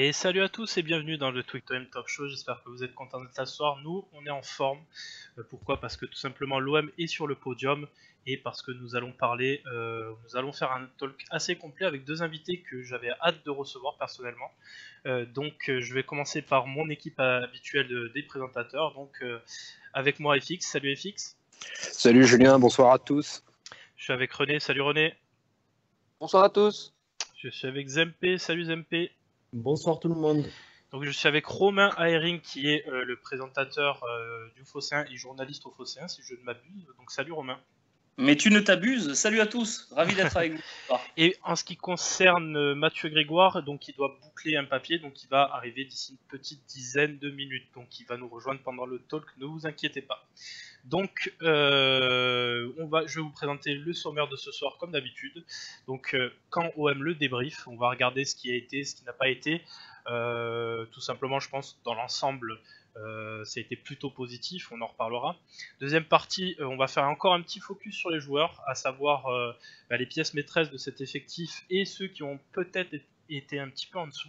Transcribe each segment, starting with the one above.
Et salut à tous et bienvenue dans le Twicktime Time Talk Show, j'espère que vous êtes contents d'être là ce soir. Nous, on est en forme. Pourquoi ? Parce que tout simplement l'OM est sur le podium et parce que nous allons faire un talk assez complet avec deux invités que j'avais hâte de recevoir personnellement. Je vais commencer par mon équipe habituelle des présentateurs, avec moi FX. Salut FX. Salut Julien, bonsoir à tous. Je suis avec René. Salut René. Bonsoir à tous. Je suis avec Zempe. Salut Zempe. Bonsoir tout le monde. Donc je suis avec Romain Aering qui est le présentateur du Phocéen et journaliste au Phocéen si je ne m'abuse. Donc salut Romain. Mais tu ne t'abuses. Salut à tous. Ravi d'être avec vous. Et en ce qui concerne Mathieu Grégoire, donc il doit boucler un papier, donc il va arriver d'ici une petite dizaine de minutes. Donc il va nous rejoindre pendant le talk, ne vous inquiétez pas. Donc je vais vous présenter le sommaire de ce soir comme d'habitude. Donc quand OM le débrief, on va regarder ce qui a été, ce qui n'a pas été. Tout simplement, je pense, dans l'ensemble, ça a été plutôt positif, on en reparlera. Deuxième partie, on va faire encore un petit focus sur les joueurs, à savoir les pièces maîtresses de cet effectif et ceux qui ont peut-être été un petit peu en dessous.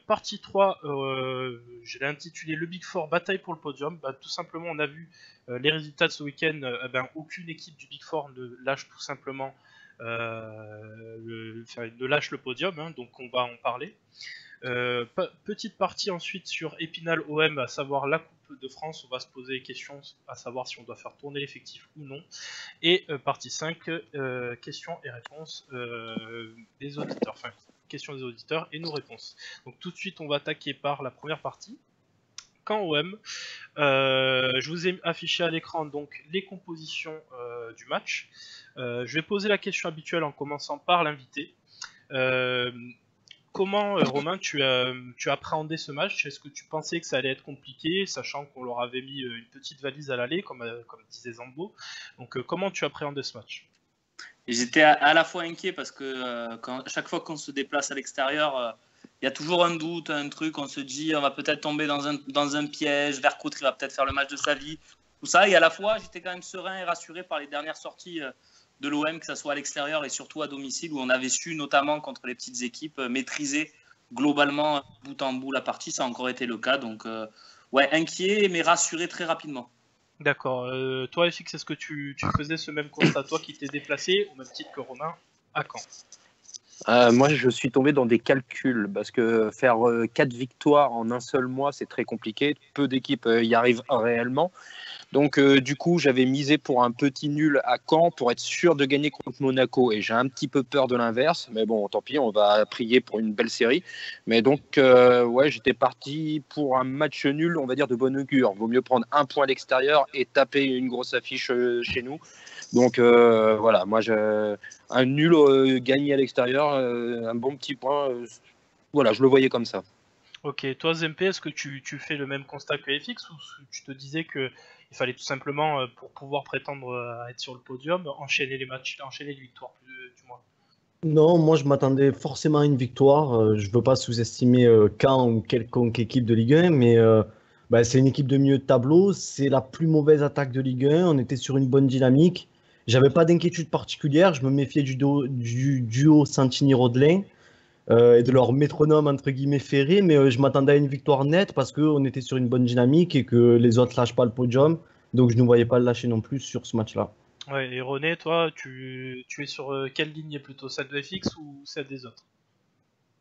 Partie 3, je l'ai intitulé le Big Four bataille pour le podium. Tout simplement, on a vu les résultats de ce week-end. Aucune équipe du Big Four ne lâche tout simplement ne lâche le podium, hein, donc on va en parler. Petite partie ensuite sur Épinal OM, à savoir la Coupe de France. On va se poser des questions à savoir si on doit faire tourner l'effectif ou non. Et partie 5, questions et réponses des auditeurs. Enfin, questions des auditeurs et nos réponses. Donc tout de suite, on va attaquer par la première partie. Quand OM, je vous ai affiché à l'écran donc les compositions du match. Je vais poser la question habituelle en commençant par l'invité. Comment, Romain, tu as appréhendé ce match ? Est-ce que tu pensais que ça allait être compliqué, sachant qu'on leur avait mis une petite valise à l'aller, comme disait Zambo. Donc, comment tu as appréhendé ce match ? J'étais à la fois inquiet parce que chaque fois qu'on se déplace à l'extérieur, il y a toujours un doute, un truc, on se dit on va peut-être tomber dans un piège, Vercoutre va peut-être faire le match de sa vie, tout ça. Et à la fois, j'étais quand même serein et rassuré par les dernières sorties de l'OM, que ce soit à l'extérieur et surtout à domicile, où on avait su, notamment contre les petites équipes, maîtriser globalement bout en bout la partie. Ça a encore été le cas. Donc, inquiet, mais rassuré très rapidement. D'accord. Toi, FX, est-ce que tu faisais ce même constat, toi qui t'es déplacé, au même titre que Romain, à Caen ? Moi, je suis tombé dans des calculs parce que faire 4 victoires en un seul mois, c'est très compliqué. Peu d'équipes y arrivent réellement. Donc, du coup, j'avais misé pour un petit nul à Caen pour être sûr de gagner contre Monaco. Et j'ai un petit peu peur de l'inverse. Mais bon, tant pis, on va prier pour une belle série. Mais donc, j'étais parti pour un match nul, on va dire, de bon augure. Vaut mieux prendre un point à l'extérieur et taper une grosse affiche chez nous. Donc, moi, un nul gagné à l'extérieur, un bon petit point. Je le voyais comme ça. Ok, toi Zempe, est-ce que tu fais le même constat que FX ou tu te disais qu'il fallait tout simplement, pour pouvoir prétendre à être sur le podium, enchaîner les matchs, enchaîner les victoires du moins ? Non, moi je m'attendais forcément à une victoire. Je ne veux pas sous-estimer Caen ou quelconque équipe de Ligue 1, mais c'est une équipe de milieu de tableau. C'est la plus mauvaise attaque de Ligue 1. On était sur une bonne dynamique. J'avais pas d'inquiétude particulière. Je me méfiais du duo Santini-Rodelin. Et de leur métronome entre guillemets ferré, mais je m'attendais à une victoire nette parce qu'on était sur une bonne dynamique et que les autres lâchent pas le podium, donc je ne voyais pas le lâcher non plus sur ce match-là. Ouais, et René, toi, tu es sur quelle ligne plutôt, celle de FX ou celle des autres ?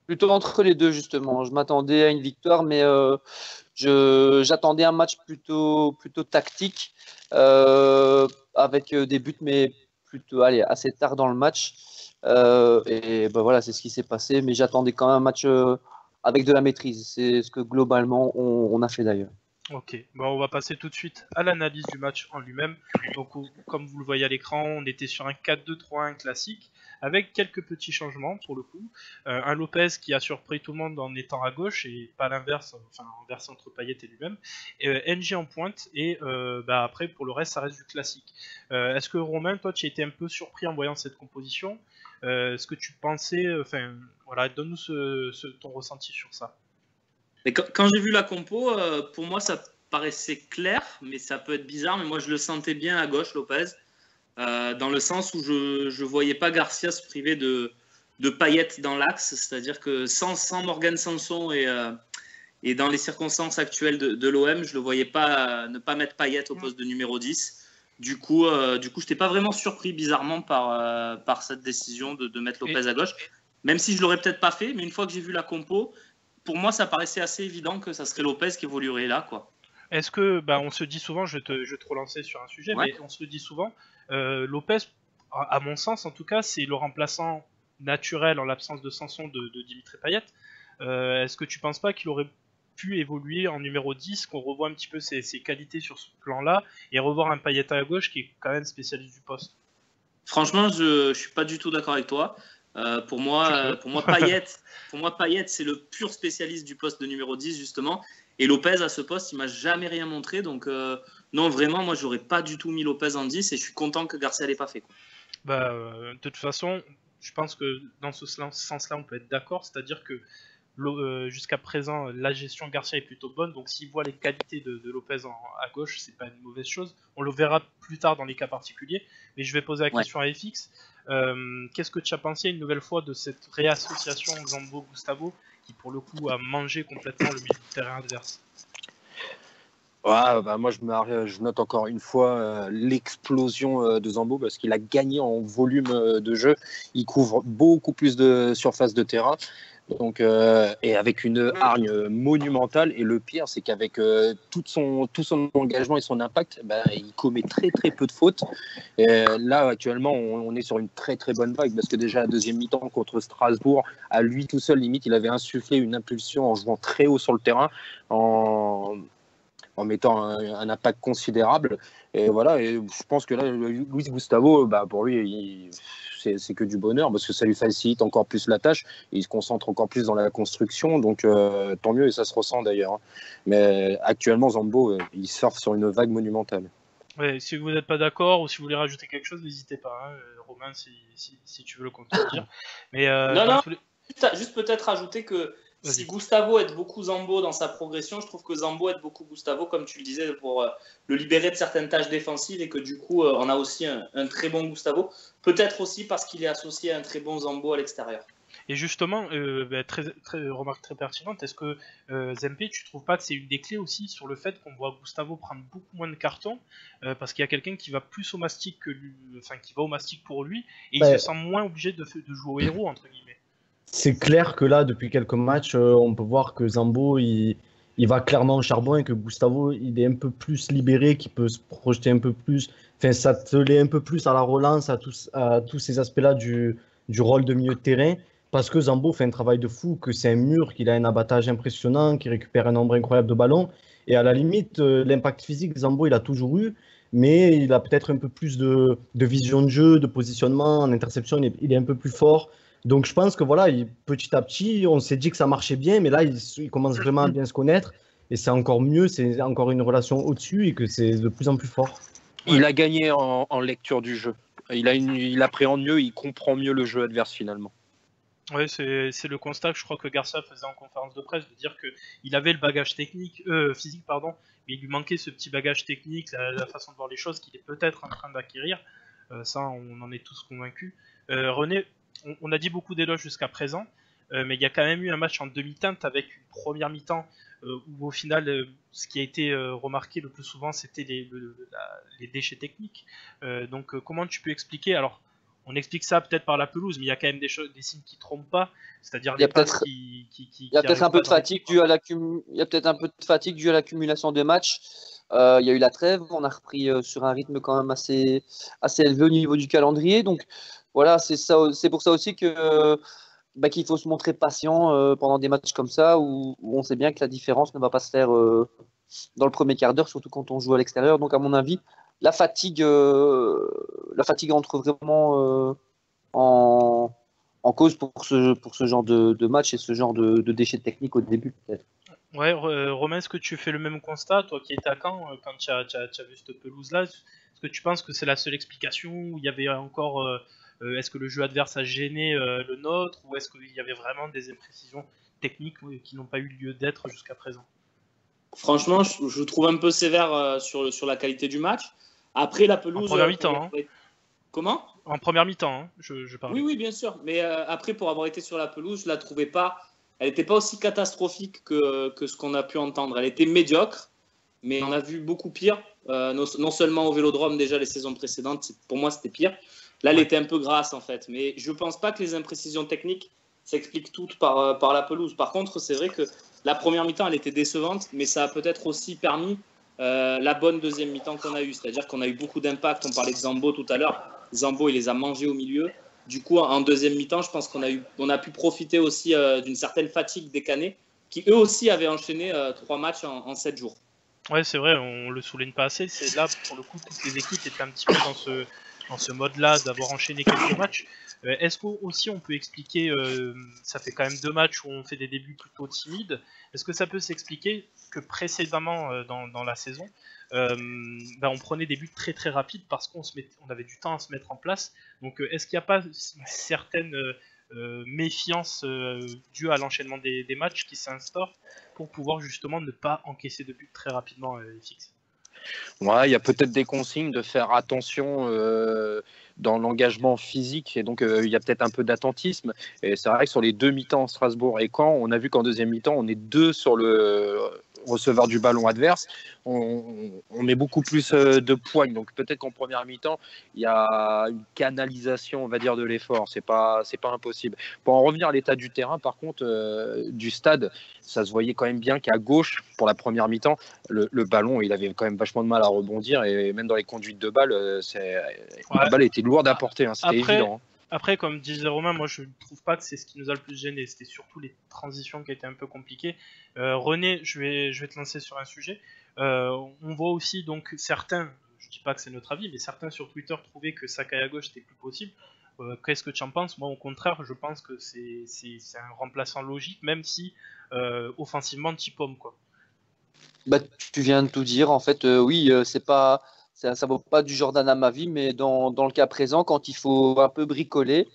Plutôt entre les deux justement. Je m'attendais à une victoire, mais j'attendais un match plutôt tactique avec des buts, mais plutôt assez tard dans le match. C'est ce qui s'est passé, mais j'attendais quand même un match avec de la maîtrise. C'est ce que globalement on a fait d'ailleurs. Ok, on va passer tout de suite à l'analyse du match en lui-même. Donc, comme vous le voyez à l'écran, on était sur un 4-2-3-1 classique, avec quelques petits changements pour le coup. Un Lopez qui a surpris tout le monde en étant à gauche, et pas l'inverse, inversé entre Payet et lui-même. NG en pointe, et après, pour le reste, ça reste du classique. Est-ce que Romain, toi, tu as été un peu surpris en voyant cette composition ? Est-ce que tu pensais... donne-nous ton ressenti sur ça. Mais quand j'ai vu la compo, pour moi, ça paraissait clair, mais ça peut être bizarre. Mais moi, je le sentais bien à gauche, Lopez, dans le sens où je ne voyais pas Garcia se priver de de Payet dans l'axe, c'est-à-dire que sans Morgan Sanson et dans les circonstances actuelles de l'OM, je ne le voyais pas ne pas mettre Payet au poste de numéro 10. Du coup, je n'étais pas vraiment surpris bizarrement par cette décision de mettre Lopez à gauche, même si je ne l'aurais peut-être pas fait, mais une fois que j'ai vu la compo, pour moi, ça paraissait assez évident que ça serait Lopez qui évoluerait là, quoi. Est-ce que, on se dit souvent, je vais te relancer sur un sujet, mais on se dit souvent, Lopez, à mon sens en tout cas, c'est le remplaçant naturel en l'absence de Sanson de Dimitri Payet. Est-ce que tu penses pas qu'il aurait pu évoluer en numéro 10, qu'on revoit un petit peu ses qualités sur ce plan-là, et revoir un Payet à gauche qui est quand même spécialiste du poste? Franchement, je suis pas du tout d'accord avec toi. Pour moi, Payet, c'est le pur spécialiste du poste de numéro 10, justement. Et Lopez, à ce poste, il m'a jamais rien montré. Donc, non, vraiment, moi, j'aurais pas du tout mis Lopez en 10 et je suis content que Garcia l'ait pas fait, quoi. De toute façon, je pense que dans ce sens-là, on peut être d'accord. C'est-à-dire que jusqu'à présent, la gestion Garcia est plutôt bonne. Donc, s'il voit les qualités de Lopez à gauche, c'est pas une mauvaise chose. On le verra plus tard dans les cas particuliers. Mais je vais poser la question à FX. Qu'est-ce que tu as pensé une nouvelle fois de cette réassociation Zambo-Gustavo qui pour le coup a mangé complètement le milieu de terrain adverse? Moi je note encore une fois l'explosion de Zambo parce qu'il a gagné en volume de jeu. Il couvre beaucoup plus de surface de terrain. Donc, et avec une hargne monumentale. Et le pire, c'est qu'avec tout son engagement et son impact, il commet très très peu de fautes. Et là, actuellement, on est sur une très très bonne vague parce que déjà, la deuxième mi-temps contre Strasbourg, à lui tout seul, limite, il avait insufflé une impulsion en jouant très haut sur le terrain, en mettant un impact considérable. Et voilà, et je pense que là, Luis Gustavo, pour lui, c'est que du bonheur parce que ça lui facilite encore plus la tâche. Il se concentre encore plus dans la construction, donc tant mieux, et ça se ressent d'ailleurs. Mais actuellement, Zambo, il surfe sur une vague monumentale. Ouais, si vous n'êtes pas d'accord ou si vous voulez rajouter quelque chose, n'hésitez pas, Romain, si tu veux le contredire. Mais non, juste peut-être rajouter que si Gustavo aide beaucoup Zambo dans sa progression, je trouve que Zambo aide beaucoup Gustavo, comme tu le disais, pour le libérer de certaines tâches défensives et que du coup, on a aussi un très bon Gustavo. Peut-être aussi parce qu'il est associé à un très bon Zambo à l'extérieur. Et justement, remarque très pertinente, est-ce que Zempe, tu trouves pas que c'est une des clés aussi sur le fait qu'on voit Gustavo prendre beaucoup moins de cartons parce qu'il y a quelqu'un qui va plus au mastic que lui, qui va au mastic pour lui, et il se sent moins obligé de jouer au héros, entre guillemets. C'est clair que là, depuis quelques matchs, on peut voir que Zambo, il va clairement au charbon et que Gustavo, il est un peu plus libéré, qu'il peut se projeter un peu plus. Enfin, ça te l'est un peu plus à la relance, à tous ces aspects-là du rôle de milieu de terrain. Parce que Zambo fait un travail de fou, que c'est un mur, qu'il a un abattage impressionnant, qu'il récupère un nombre incroyable de ballons. Et à la limite, l'impact physique, Zambo, il a toujours eu, mais il a peut-être un peu plus de vision de jeu, de positionnement, en interception, il est un peu plus fort. Donc je pense que voilà, petit à petit, on s'est dit que ça marchait bien, mais là, il commence vraiment à bien se connaître. Et c'est encore mieux, c'est encore une relation au-dessus et que c'est de plus en plus fort. Il a gagné en lecture du jeu. Il appréhende mieux, il comprend mieux le jeu adverse finalement. Oui, c'est le constat que je crois que Garcia faisait en conférence de presse, de dire qu'il avait le bagage physique, mais il lui manquait ce petit bagage technique, la façon de voir les choses qu'il est peut-être en train d'acquérir. Ça, on en est tous convaincus. René, on a dit beaucoup d'éloges jusqu'à présent, mais il y a quand même eu un match en demi-teinte avec une première mi-temps où au final, ce qui a été remarqué le plus souvent, c'était les déchets techniques. Donc comment tu peux expliquer, alors on explique ça peut-être par la pelouse, mais il y a quand même des signes qui trompent pas, c'est-à-dire les passes qui il y a peut-être un peu de fatigue due à l'accumulation de matchs. Il y a eu la trêve, on a repris sur un rythme quand même assez élevé au niveau du calendrier. Donc voilà, c'est pour ça aussi que qu'il faut se montrer patient pendant des matchs comme ça où on sait bien que la différence ne va pas se faire dans le premier quart d'heure, surtout quand on joue à l'extérieur. Donc à mon avis, la fatigue entre vraiment en cause pour ce genre de match et ce genre de déchets techniques au début peut-être. Ouais, Romain, est-ce que tu fais le même constat, toi qui étais à Caen, quand tu as vu cette pelouse-là? Est-ce que tu penses que c'est la seule explication, ou il y avait encore... est-ce que le jeu adverse a gêné le nôtre, ou est-ce qu'il y avait vraiment des imprécisions techniques qui n'ont pas eu lieu d'être jusqu'à présent? Franchement, je trouve un peu sévère sur la qualité du match. Après, la pelouse... En première mi-temps, Comment? En première mi-temps, hein, je parle. Oui, bien sûr. Mais après, pour avoir été sur la pelouse, je la trouvais pas. Elle n'était pas aussi catastrophique que ce qu'on a pu entendre. Elle était médiocre, mais on a vu beaucoup pire. Non seulement au Vélodrome, déjà les saisons précédentes, pour moi c'était pire. Là, elle était un peu grasse en fait. Mais je ne pense pas que les imprécisions techniques s'expliquent toutes par la pelouse. Par contre, c'est vrai que la première mi-temps, elle était décevante, mais ça a peut-être aussi permis la bonne deuxième mi-temps qu'on a eue. C'est-à-dire qu'on a eu beaucoup d'impact. On parlait de Zambo tout à l'heure. Zambo, il les a mangés au milieu. Du coup, en deuxième mi-temps, je pense qu'on a pu profiter aussi d'une certaine fatigue des Canets, qui eux aussi avaient enchaîné 3 matchs en 7 jours. Ouais, c'est vrai, on le souligne pas assez. C'est là, pour le coup, toutes les équipes étaient un petit peu dans ce mode-là d'avoir enchaîné quelques matchs. Est-ce qu'aussi on peut expliquer, ça fait quand même 2 matchs où on fait des débuts plutôt timides, est-ce que ça peut s'expliquer que précédemment dans la saison, on prenait des buts très très rapides parce qu'on avait du temps à se mettre en place. Donc est-ce qu'il n'y a pas certaines méfiance due à l'enchaînement des matchs qui s'instaurent pour pouvoir justement ne pas encaisser de buts très rapidement, FX? Ouais, il y a peut-être des consignes de faire attention dans l'engagement physique, et donc il y a peut-être un peu d'attentisme. Et c'est vrai que sur les 2 mi-temps, Strasbourg et Caen, on a vu qu'en deuxième mi-temps, on est 2 sur le receveur du ballon adverse. On met beaucoup plus de poigne. Donc peut-être qu'en première mi-temps, il y a une canalisation, on va dire, de l'effort. C'est pas impossible. Pour en revenir à l'état du terrain, par contre, du stade, ça se voyait quand même bien qu'à gauche, pour la première mi-temps, le ballon, il avait quand même vachement de mal à rebondir, et même dans les conduites de balle, la balle était lourde à porter, hein, c'était évident. Après, comme disait Romain, moi je ne trouve pas que c'est ce qui nous a le plus gêné, c'était surtout les transitions qui étaient un peu compliquées. René, je vais te lancer sur un sujet. On voit aussi donc certains, je dis pas que c'est notre avis, mais certains sur Twitter trouvaient que Sakai à gauche c'était plus possible. Qu'est-ce que tu en penses? Moi au contraire, je pense que c'est un remplaçant logique, même si offensivement t'y paumes, quoi. Bah, tu viens de tout dire. En fait, oui, c'est pas, ça vaut pas du Jordan à ma vie, mais dans le cas présent, quand il faut un peu bricoler,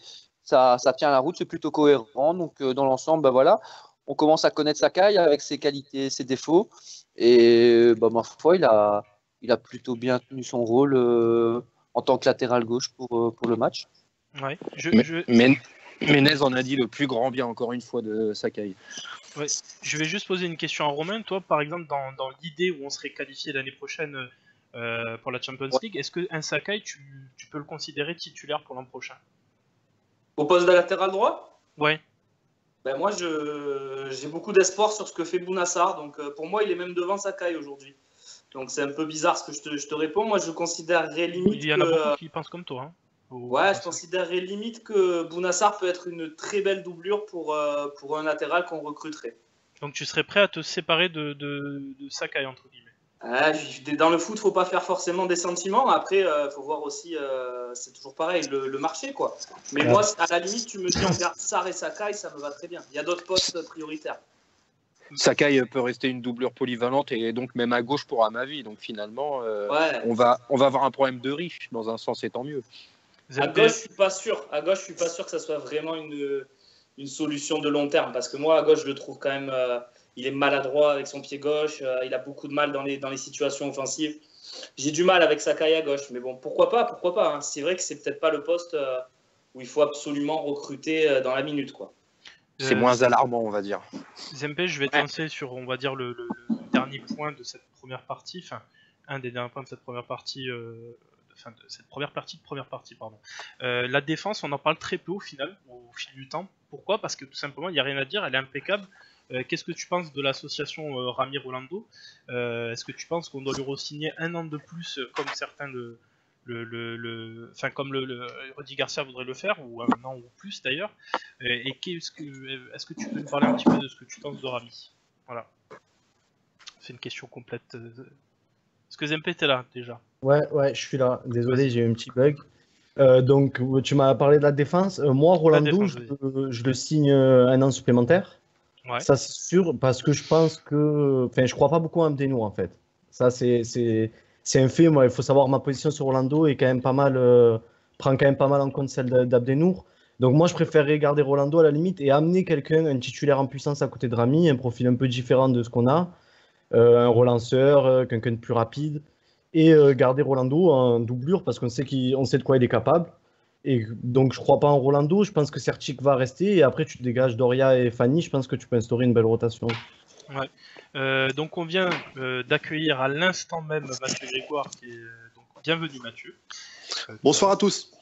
ça tient la route, c'est plutôt cohérent. Donc, dans l'ensemble, bah, voilà, on commence à connaître Sakai avec ses qualités, ses défauts. Et bah, ma foi, il a plutôt bien tenu son rôle en tant que latéral gauche pour le match. Ouais. Menez en a dit le plus grand bien, encore une fois, de Sakai. Ouais. Je vais juste poser une question à Romain. Toi, par exemple, dans l'idée où on serait qualifié l'année prochaine pour la Champions League, est-ce qu'un Sakai, tu peux le considérer titulaire pour l'an prochain? Au poste de latéral droit? Ouais. Ben moi, j'ai beaucoup d'espoir sur ce que fait Bounassar. Donc, pour moi, il est même devant Sakai aujourd'hui. Donc, c'est un peu bizarre ce que je te réponds. Moi, je considérerais limite Il y en a beaucoup qui pensent comme toi. Hein, ouais, je considérerais limite que Bounassar peut être une très belle doublure pour un latéral qu'on recruterait. Donc, tu serais prêt à te séparer de Sakai, entre guillemets? Dans le foot, faut pas faire forcément des sentiments. Après, faut voir aussi, c'est toujours pareil, le marché, quoi. Mais moi, à la limite, tu me dis on garde Sarr et Sakai, ça me va très bien. Il y a d'autres postes prioritaires. Sakai peut rester une doublure polyvalente, et donc même à gauche pour Amavi. Donc finalement, on va avoir un problème de riche dans un sens, et tant mieux. À gauche, je suis pas sûr. À gauche, je suis pas sûr que ça soit vraiment une solution de long terme, parce que moi, à gauche, je le trouve quand même. Il est maladroit avec son pied gauche, il a beaucoup de mal dans les situations offensives. J'ai du mal avec Sakai à gauche, mais bon, pourquoi pas hein. C'est vrai que c'est peut-être pas le poste où il faut absolument recruter dans la minute, quoi. C'est moins alarmant, on va dire. Zempe, je vais te lancer sur, on va dire, le dernier point de cette première partie, enfin, un des derniers points de cette première partie, de première partie, pardon. La défense, on en parle très peu au final, au fil du temps. Pourquoi? Parce que tout simplement, il n'y a rien à dire, elle est impeccable. Qu'est-ce que tu penses de l'association Rami-Rolando? Est-ce que tu penses qu'on doit lui re-signer 1 an de plus, comme certains comme Rudy Garcia voudrait le faire, ou 1 an ou plus d'ailleurs? Et est-ce que tu peux nous parler un petit peu de ce que tu penses de Rami? Voilà. C'est une question complète. Est-ce que Zempe t'es là déjà? Ouais, je suis là. Désolé, j'ai eu un petit bug. Donc, tu m'as parlé de la défense. Moi, Rolando, je le signe 1 an supplémentaire. Ouais. Ça, c'est sûr, parce que je pense que. Enfin, je crois pas beaucoup à Abdenour, en fait. Ça, c'est un fait. Moi, il faut savoir, ma position sur Rolando est quand même pas mal. Prend quand même pas mal en compte celle d'Abdenour. Donc, moi, je préférerais garder Rolando à la limite et amener quelqu'un, un titulaire en puissance à côté de Rami, un profil un peu différent de ce qu'on a. Un relanceur, quelqu'un de plus rapide. et garder Rolando en doublure parce qu'on sait de quoi il est capable. Et donc, je crois pas en Rolando. Je pense que Sertic va rester. Et après, tu te dégages Doria et Fanny. Je pense que tu peux instaurer une belle rotation. Ouais. Donc, on vient d'accueillir à l'instant même Mathieu Grégoire. Donc, bienvenue, Mathieu. Bonsoir à tous.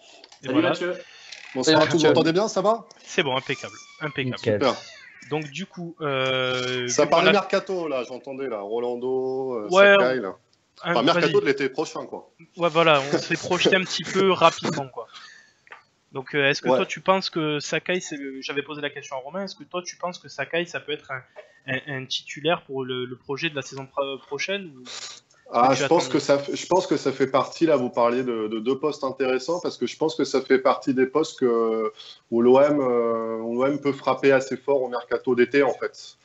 Salut voilà. Mathieu. Bonsoir à tous. Vous m'entendez bien, ça va? C'est bon, impeccable. Nickel. Super. Donc, du coup. Ça parlait mercato, là, j'entendais, là. Rolando, Ouais, Sakai, là. Enfin, mercato de l'été prochain, quoi. Ouais, voilà, on s'est projeté un petit peu rapidement, quoi. Donc, est-ce que toi, tu penses que Sakai, j'avais posé la question à Romain, est-ce que toi, tu penses que Sakai, ça peut être un titulaire pour le projet de la saison prochaine ou... Je pense que ça fait partie, là, vous parliez de deux postes intéressants, parce que je pense que ça fait partie des postes où l'OM peut frapper assez fort au mercato d'été, en fait.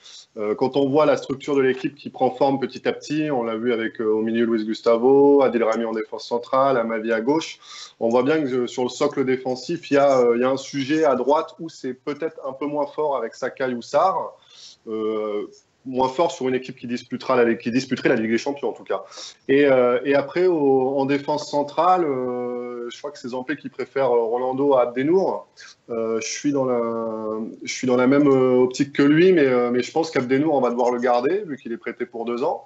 Quand on voit la structure de l'équipe qui prend forme petit à petit, on l'a vu avec au milieu Luis Gustavo, Adil Rami en défense centrale, Amavi à gauche, on voit bien que sur le socle défensif, il y a un sujet à droite où c'est peut-être un peu moins fort avec Sakai ou Sarr, moins fort sur une équipe qui disputerait la Ligue des Champions en tout cas. Et après, en défense centrale, je crois que c'est Zampé qui préfère Rolando à Abdenour. Je suis dans la même optique que lui, mais je pense qu'Abdenour, on va devoir le garder, vu qu'il est prêté pour 2 ans.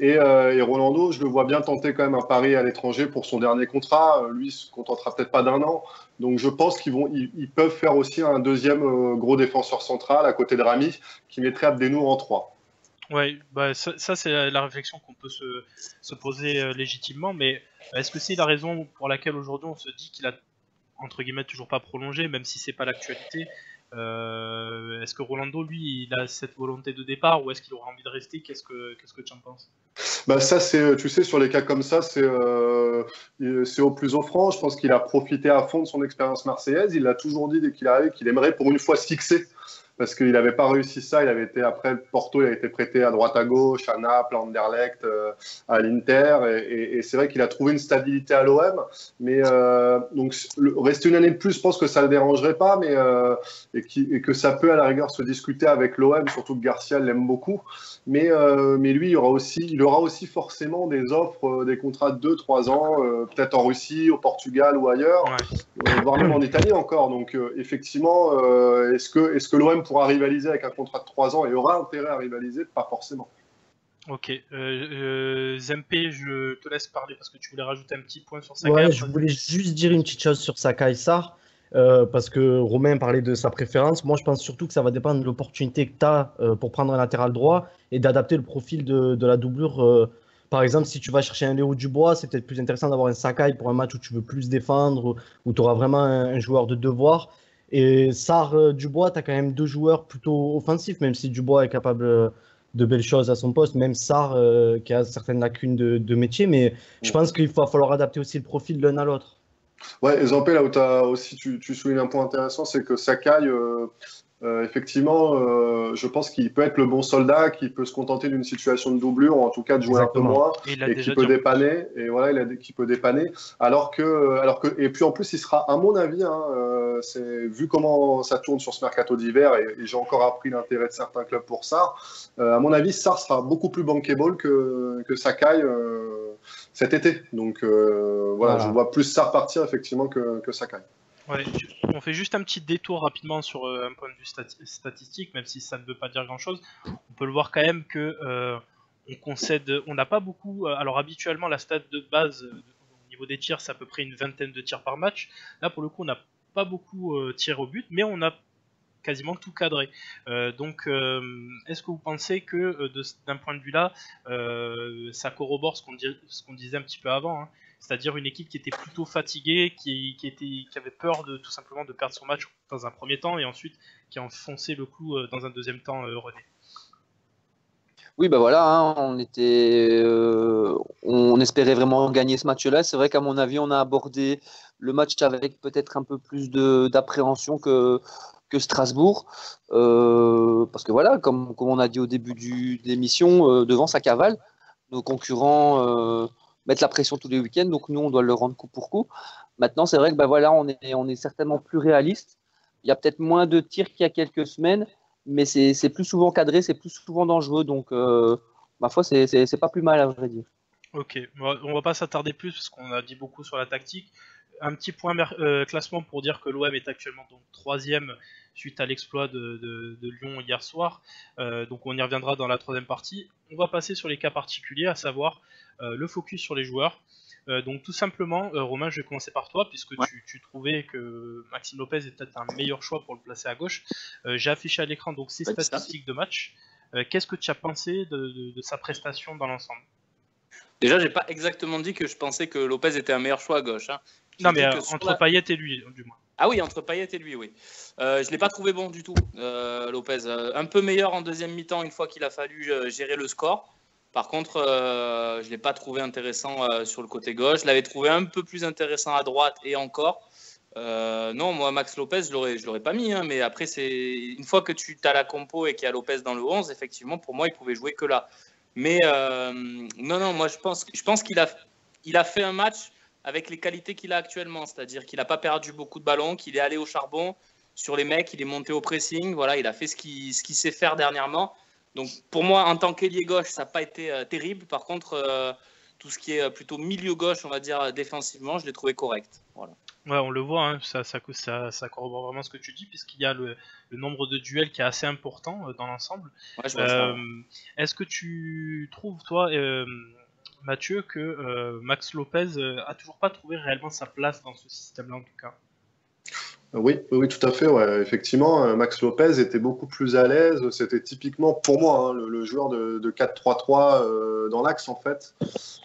Et Rolando, je le vois bien tenter quand même un pari à l'étranger pour son dernier contrat. Lui, il se contentera peut-être pas d'1 an. Donc je pense qu'ils peuvent faire aussi un deuxième gros défenseur central à côté de Rami, qui mettrait Abdenour en 3. Ouais, bah ça c'est la réflexion qu'on peut se poser légitimement, mais est-ce que c'est la raison pour laquelle aujourd'hui on se dit qu'il a entre guillemets toujours pas prolongé, même si c'est pas l'actualité? Est-ce que Rolando, lui, il a cette volonté de départ ou est-ce qu'il aura envie de rester? Qu'est-ce que tu en penses? Bah ça, tu sais, sur les cas comme ça, c'est au plus offrant. Je pense qu'il a profité à fond de son expérience marseillaise. Il l'a toujours dit dès qu'il arrive qu'il aimerait pour une fois se fixer. Parce qu'il n'avait pas réussi ça. Il avait été, après Porto, il a été prêté à droite à gauche, à Naples, à Anderlecht, à l'Inter. Et c'est vrai qu'il a trouvé une stabilité à l'OM. Mais donc, rester une année de plus, je pense que ça ne le dérangerait pas. Et que ça peut, à la rigueur, se discuter avec l'OM, surtout que Garcia l'aime beaucoup. Mais lui, il aura aussi forcément des offres, des contrats de 2-3 ans, peut-être en Russie, au Portugal ou ailleurs, voire même en Italie encore. Donc, effectivement, est-ce que l'OM pourra rivaliser avec un contrat de 3 ans et aura intérêt à rivaliser? Pas forcément. Ok. Zempé, je te laisse parler parce que tu voulais rajouter un petit point sur Sakai. Ouais, je voulais juste dire une petite chose sur Sakai Sarr. Parce que Romain parlait de sa préférence. Moi, je pense surtout que ça va dépendre de l'opportunité que tu as pour prendre un latéral droit et d'adapter le profil de la doublure. Par exemple, si tu vas chercher un Léo Dubois, c'est peut-être plus intéressant d'avoir un Sakai pour un match où tu veux plus défendre, où tu auras vraiment un joueur de devoir. Et Sarr, Dubois, tu as quand même 2 joueurs plutôt offensifs, même si Dubois est capable de belles choses à son poste, même Sarr qui a certaines lacunes de métier. Mais je pense qu'il va falloir adapter aussi le profil l'un à l'autre. Ouais, et Zampé, là où tu soulignes un point intéressant, c'est que Sakai, effectivement, je pense qu'il peut être le bon soldat, qui peut se contenter d'une situation de doublure, ou en tout cas de jouer Exactement. un peu moins, Et qui peut dépanner. Et voilà, qui peut dépanner. Et puis en plus, il sera, à mon avis, vu comment ça tourne sur ce mercato d'hiver, et j'ai encore appris l'intérêt de certains clubs pour ça. À mon avis, Sarr sera beaucoup plus bankable que Sakai cet été. Donc voilà, je vois plus Sarr partir effectivement que Sakai. Ouais, on fait juste un petit détour rapidement sur un point de vue statistique, même si ça ne veut pas dire grand-chose. On peut le voir quand même que on n'a pas beaucoup. Alors habituellement, la stat de base au niveau des tirs, c'est à peu près une 20aine de tirs par match. Là, pour le coup, on n'a pas beaucoup tiré au but, mais on a quasiment tout cadré. Donc, est-ce que vous pensez que d'un point de vue là, ça corrobore ce qu'on disait un petit peu avant, hein, c'est-à-dire une équipe qui était plutôt fatiguée, qui avait peur tout simplement de perdre son match dans un premier temps et ensuite qui a enfoncé le clou dans un deuxième temps, René? Oui, bah voilà, hein, on espérait vraiment gagner ce match-là. C'est vrai qu'à mon avis, on a abordé le match avec peut-être un peu plus d'appréhension que Strasbourg. Parce que voilà, comme on a dit au début de l'émission, devant ça cavale. Nos concurrents mettent la pression tous les week-ends, donc nous, on doit le rendre coup pour coup. Maintenant, c'est vrai que bah voilà, on est certainement plus réaliste. Il y a peut-être moins de tirs qu'il y a quelques semaines, mais c'est plus souvent cadré, c'est plus souvent dangereux. Donc, ma foi, c'est pas plus mal, à vrai dire. Ok, on va pas s'attarder plus parce qu'on a dit beaucoup sur la tactique. Un petit point classement pour dire que l'OM est actuellement donc 3e suite à l'exploit de Lyon hier soir. Donc on y reviendra dans la 3e partie. On va passer sur les cas particuliers, à savoir le focus sur les joueurs. Donc tout simplement, Romain, je vais commencer par toi, puisque tu trouvais que Maxime Lopez est peut-être un meilleur choix pour le placer à gauche. J'ai affiché à l'écran donc ses statistiques de match. Qu'est-ce que tu as pensé de sa prestation dans l'ensemble? Déjà, j'ai pas exactement dit que je pensais que Lopez était un meilleur choix à gauche. Hein. Non, mais entre Payet et lui, du moins. Ah oui, entre Payet et lui, oui. Je l'ai pas trouvé bon du tout, Lopez. Un peu meilleur en deuxième mi-temps une fois qu'il a fallu gérer le score. Par contre, je l'ai pas trouvé intéressant sur le côté gauche. Je l'avais trouvé un peu plus intéressant à droite et encore. Non, moi, Max Lopez, je l'aurais pas mis. Hein, mais après, une fois que tu as la compo et qu'il y a Lopez dans le 11, effectivement, pour moi, il pouvait jouer que là. Mais non, moi je pense qu'il a fait un match avec les qualités qu'il a actuellement, c'est-à-dire qu'il n'a pas perdu beaucoup de ballons, qu'il est allé au charbon sur les mecs, il est monté au pressing, voilà, il a fait ce qu'il sait faire dernièrement. Donc pour moi, en tant qu'ailier gauche, ça n'a pas été terrible. Par contre, tout ce qui est plutôt milieu gauche, on va dire défensivement, je l'ai trouvé correct. Voilà. Ouais, on le voit, hein, ça corrobore vraiment ce que tu dis, puisqu'il y a le nombre de duels qui est assez important dans l'ensemble. Ouais, je vois ça. Est-ce que tu trouves, toi, Mathieu, que Max Lopez a toujours pas trouvé réellement sa place dans ce système-là, en tout cas? Oui, tout à fait. Ouais. Effectivement, Max Lopez était beaucoup plus à l'aise. C'était typiquement, pour moi, hein, le joueur de 4-3-3 dans l'axe, en fait.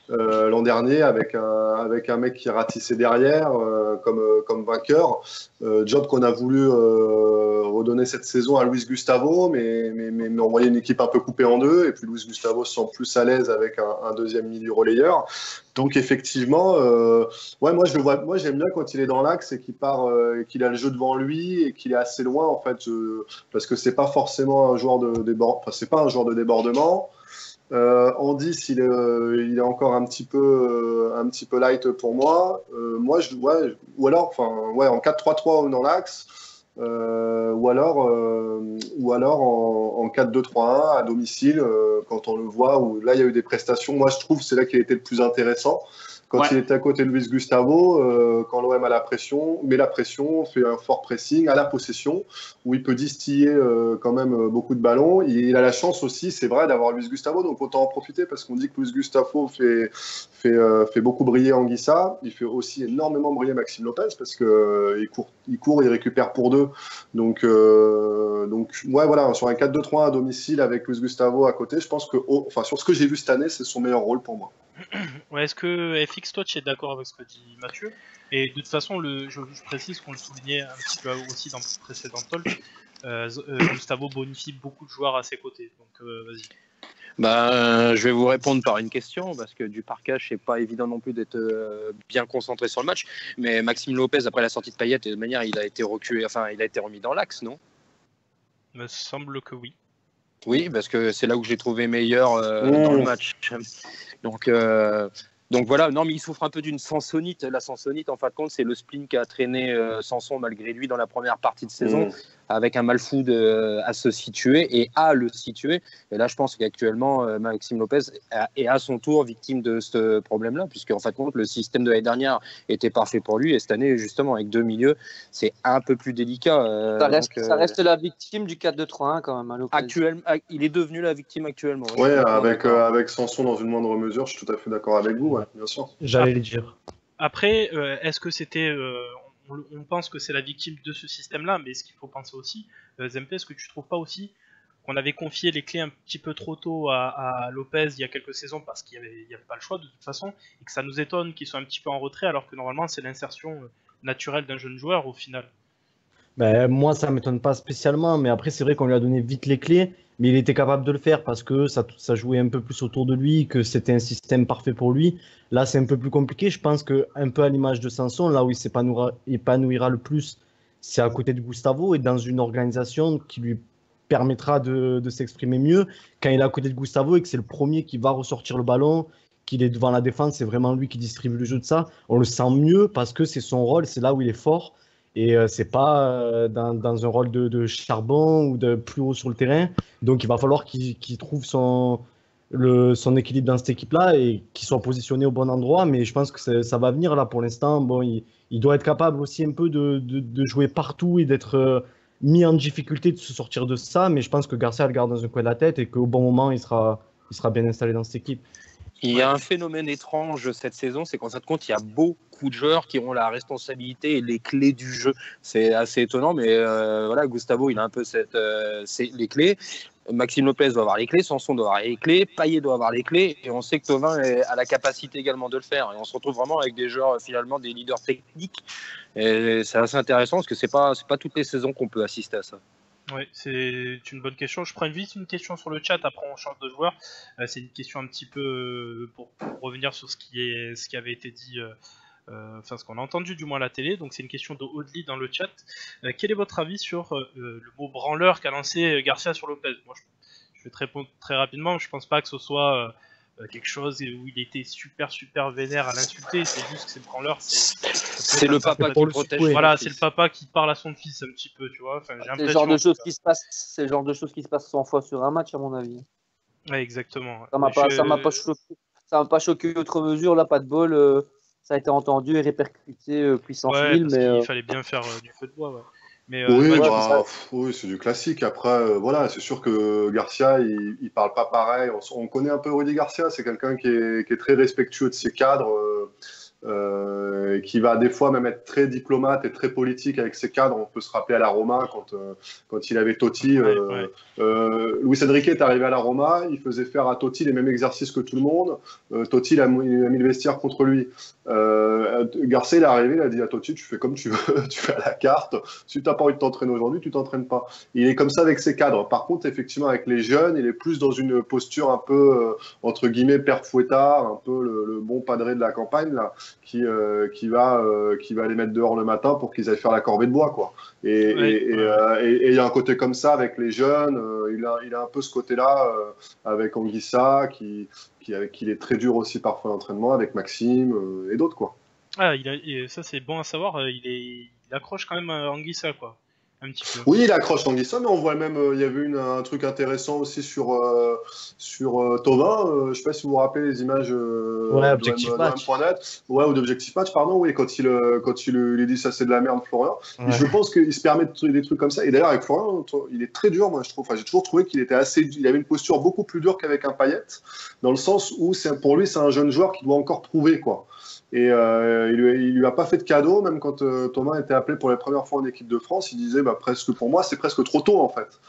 L'an dernier, avec un mec qui ratissait derrière comme vainqueur. Job qu'on a voulu redonner cette saison à Luis Gustavo, mais on voyait une équipe un peu coupée en deux. Et puis Luis Gustavo se sent plus à l'aise avec un deuxième milieu relayeur. Donc effectivement, ouais, moi j'aime bien quand il est dans l'axe et qu'il part, et qu'il a le jeu devant lui et qu'il est assez loin en fait, parce que c'est pas forcément un joueur de débordement. En 10, il est encore un petit peu light pour moi. Moi, ou alors, en 4-3-3 ou dans l'axe, ou alors en 4-2-3-1 à domicile, quand on le voit, où là il y a eu des prestations. Moi, je trouve que c'est là qu'il a été le plus intéressant. Quand il était à côté de Luis Gustavo, quand l'OM a met la pression, fait un fort pressing à la possession, où il peut distiller quand même beaucoup de ballons. Il a la chance aussi, c'est vrai, d'avoir Luis Gustavo, donc autant en profiter, parce qu'on dit que Luis Gustavo fait beaucoup briller Anguissa. Il fait aussi énormément briller Maxime Lopez, parce qu'il court, il récupère pour deux. Donc ouais, voilà, sur un 4-2-3 à domicile avec Luis Gustavo à côté, je pense que, sur ce que j'ai vu cette année, c'est son meilleur rôle pour moi. Ouais, est-ce que FX, toi, tu es d'accord avec ce que dit Mathieu? Et de toute façon, je précise qu'on le soulignait un petit peu aussi dans le précédent talk, Gustavo bonifie beaucoup de joueurs à ses côtés. Donc, vas-y. Je vais vous répondre par une question, parce que du parquage, c'est pas évident non plus d'être bien concentré sur le match. Mais Maxime Lopez, après la sortie de Payet, de manière, il a été reculé, il a été remis dans l'axe, non? Me semble que oui. Oui, parce que c'est là où j'ai trouvé meilleur dans le match. Donc voilà, non mais il souffre un peu d'une sansonite. La sansonite, en fin de compte, c'est le spleen qui a traîné Sanson malgré lui dans la première partie de saison, avec un Malfoud à se situer et à le situer. Et là, je pense qu'actuellement, Maxime Lopez est à son tour victime de ce problème-là, puisque en fin de compte, le système de l'année dernière était parfait pour lui, et cette année, justement, avec deux milieux, c'est un peu plus délicat. Ça reste la victime du 4-2-3-1 quand même. Actuellement, il est devenu la victime actuellement. Oui, avec Sanson dans une moindre mesure, je suis tout à fait d'accord avec vous, ouais, bien sûr. J'allais le dire. Après, est-ce que c'était... on pense que c'est la victime de ce système-là, mais ce qu'il faut penser aussi, Zempe, est-ce que tu trouves pas aussi qu'on avait confié les clés un petit peu trop tôt à Lopez il y a quelques saisons parce qu'il n'y avait pas le choix de toute façon, et que ça nous étonne qu'il soit un petit peu en retrait alors que normalement c'est l'insertion naturelle d'un jeune joueur au final? Moi, ça ne m'étonne pas spécialement, mais après, c'est vrai qu'on lui a donné vite les clés, mais il était capable de le faire parce que ça jouait un peu plus autour de lui, que c'était un système parfait pour lui. Là, c'est un peu plus compliqué. Je pense qu'un peu à l'image de Sanson, là où il s'épanouira le plus, c'est à côté de Gustavo et dans une organisation qui lui permettra de s'exprimer mieux. Quand il est à côté de Gustavo et que c'est le premier qui va ressortir le ballon, qu'il est devant la défense, c'est vraiment lui qui distribue le jeu de ça. On le sent mieux parce que c'est son rôle, c'est là où il est fort. Et c'est pas dans un rôle de charbon ou de plus haut sur le terrain. Donc il va falloir qu'il trouve son équilibre dans cette équipe-là et qu'il soit positionné au bon endroit. Mais je pense que ça va venir là pour l'instant. Bon, il doit être capable aussi un peu de jouer partout et d'être mis en difficulté de se sortir de ça. Mais je pense que Garcia le garde dans un coin de la tête et qu'au bon moment, il sera bien installé dans cette équipe. Il y a un phénomène étrange cette saison, c'est qu'en fin de compte, il y a beaucoup de joueurs qui ont la responsabilité et les clés du jeu. C'est assez étonnant, mais voilà, Gustavo, il a un peu les clés. Maxime Lopez doit avoir les clés, Sanson doit avoir les clés, Payet doit avoir les clés, et on sait que Thauvin a la capacité également de le faire. Et on se retrouve vraiment avec des joueurs, finalement, des leaders techniques. Et c'est assez intéressant parce que c'est pas toutes les saisons qu'on peut assister à ça. Oui, c'est une bonne question. Je prends vite une question sur le chat, après on change de joueur. C'est une question un petit peu pour revenir sur ce qui avait été dit, enfin ce qu'on a entendu du moins à la télé. Donc c'est une question de Audley dans le chat. Quel est votre avis sur le mot branleur qu'a lancé Garcia sur Lopez? Moi, je vais te répondre très rapidement. Je pense pas que ce soit quelque chose où il était super vénère à l'insulter. C'est juste que c'est le branleur. C'est le papa qui le protège. Voilà, c'est le papa qui parle à son fils un petit peu, tu vois. Enfin, c'est le genre de choses qui se passe. C'est le genre de choses qui se passent 100 fois sur un match, à mon avis. Ouais, exactement. Ça m'a pas choqué outre mesure. Là, pas de bol. Ça a été entendu et répercuté puissance 1000. Mais il fallait bien faire du feu de bois. Ouais. Mais, oui, c'est du classique. Après, voilà, c'est sûr que Garcia, il parle pas pareil. On connaît un peu Rudy Garcia. C'est quelqu'un qui est très respectueux de ses cadres. Qui va des fois même être très diplomate et très politique avec ses cadres. On peut se rappeler à la Roma quand il avait Totti. Luis Enrique est arrivé à la Roma, il faisait faire à Totti les mêmes exercices que tout le monde. Totti il a mis le vestiaire contre lui. Garcia il est arrivé, il a dit à Totti, tu fais comme tu veux, tu fais à la carte. Si tu n'as pas envie de t'entraîner aujourd'hui, tu t'entraînes pas. Il est comme ça avec ses cadres. Par contre, effectivement, avec les jeunes, il est plus dans une posture un peu entre guillemets père Fouettard, un peu le bon padré de la campagne là. Qui va les mettre dehors le matin pour qu'ils aillent faire la corvée de bois, quoi. Et il y a un côté comme ça avec les jeunes. Il a un peu ce côté-là avec Anguissa, qui est très dur aussi parfois à l'entraînement, avec Maxime et d'autres, quoi. Ah, ça c'est bon à savoir. Il accroche quand même Anguissa, quoi. Un petit peu. Oui, il accroche Anguissa, mais on voit même, il y avait un truc intéressant aussi sur Thauvin. Je ne sais pas si vous vous rappelez les images Objectif Match. Ou d'Objectif Match, pardon. Oui, quand il lui dit ça c'est de la merde, Florian. Ouais. Je pense qu'il se permet des trucs comme ça. Et d'ailleurs, avec Florian, il est très dur, moi je trouve. Enfin, j'ai toujours trouvé qu'il était il avait une posture beaucoup plus dure qu'avec un Payet, dans le sens où pour lui, c'est un jeune joueur qui doit encore prouver, quoi. Et il lui a pas fait de cadeau, même quand Thomas était appelé pour la première fois en équipe de France, il disait presque pour moi c'est presque trop tôt en fait.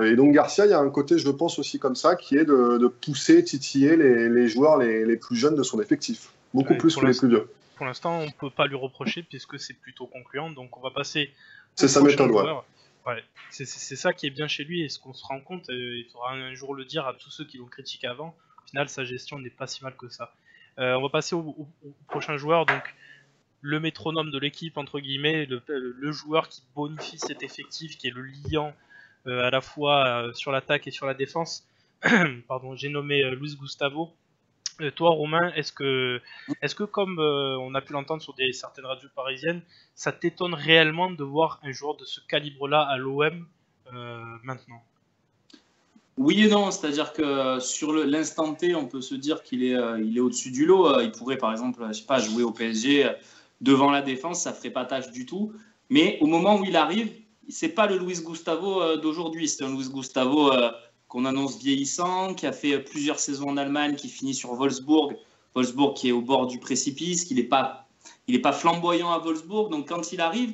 Et donc Garcia, il y a un côté, je pense aussi comme ça, qui est de pousser, titiller les joueurs les plus jeunes de son effectif, beaucoup plus que les plus vieux. Pour l'instant, on peut pas lui reprocher puisque c'est plutôt concluant, donc on va passer. C'est sa méthode, ouais. C'est ça qui est bien chez lui et ce qu'on se rend compte, il faudra un jour le dire à tous ceux qui l'ont critiqué avant. Au final, sa gestion n'est pas si mal que ça. On va passer au prochain joueur, donc le métronome de l'équipe, entre guillemets, le joueur qui bonifie cet effectif, qui est le liant à la fois sur l'attaque et sur la défense. Pardon, j'ai nommé Luis Gustavo. Toi, Romain, est-ce que comme on a pu l'entendre sur certaines radios parisiennes, ça t'étonne réellement de voir un joueur de ce calibre-là à l'OM maintenant ? Oui et non, c'est-à-dire que sur l'instant T, on peut se dire qu'il est au-dessus du lot. Il pourrait, par exemple, je sais pas, jouer au PSG devant la défense, ça ferait pas tâche du tout. Mais au moment où il arrive, c'est pas le Luis Gustavo d'aujourd'hui. C'est un Luis Gustavo qu'on annonce vieillissant, qui a fait plusieurs saisons en Allemagne, qui finit sur Wolfsburg. Wolfsburg qui est au bord du précipice, il est pas flamboyant à Wolfsburg. Donc quand il arrive,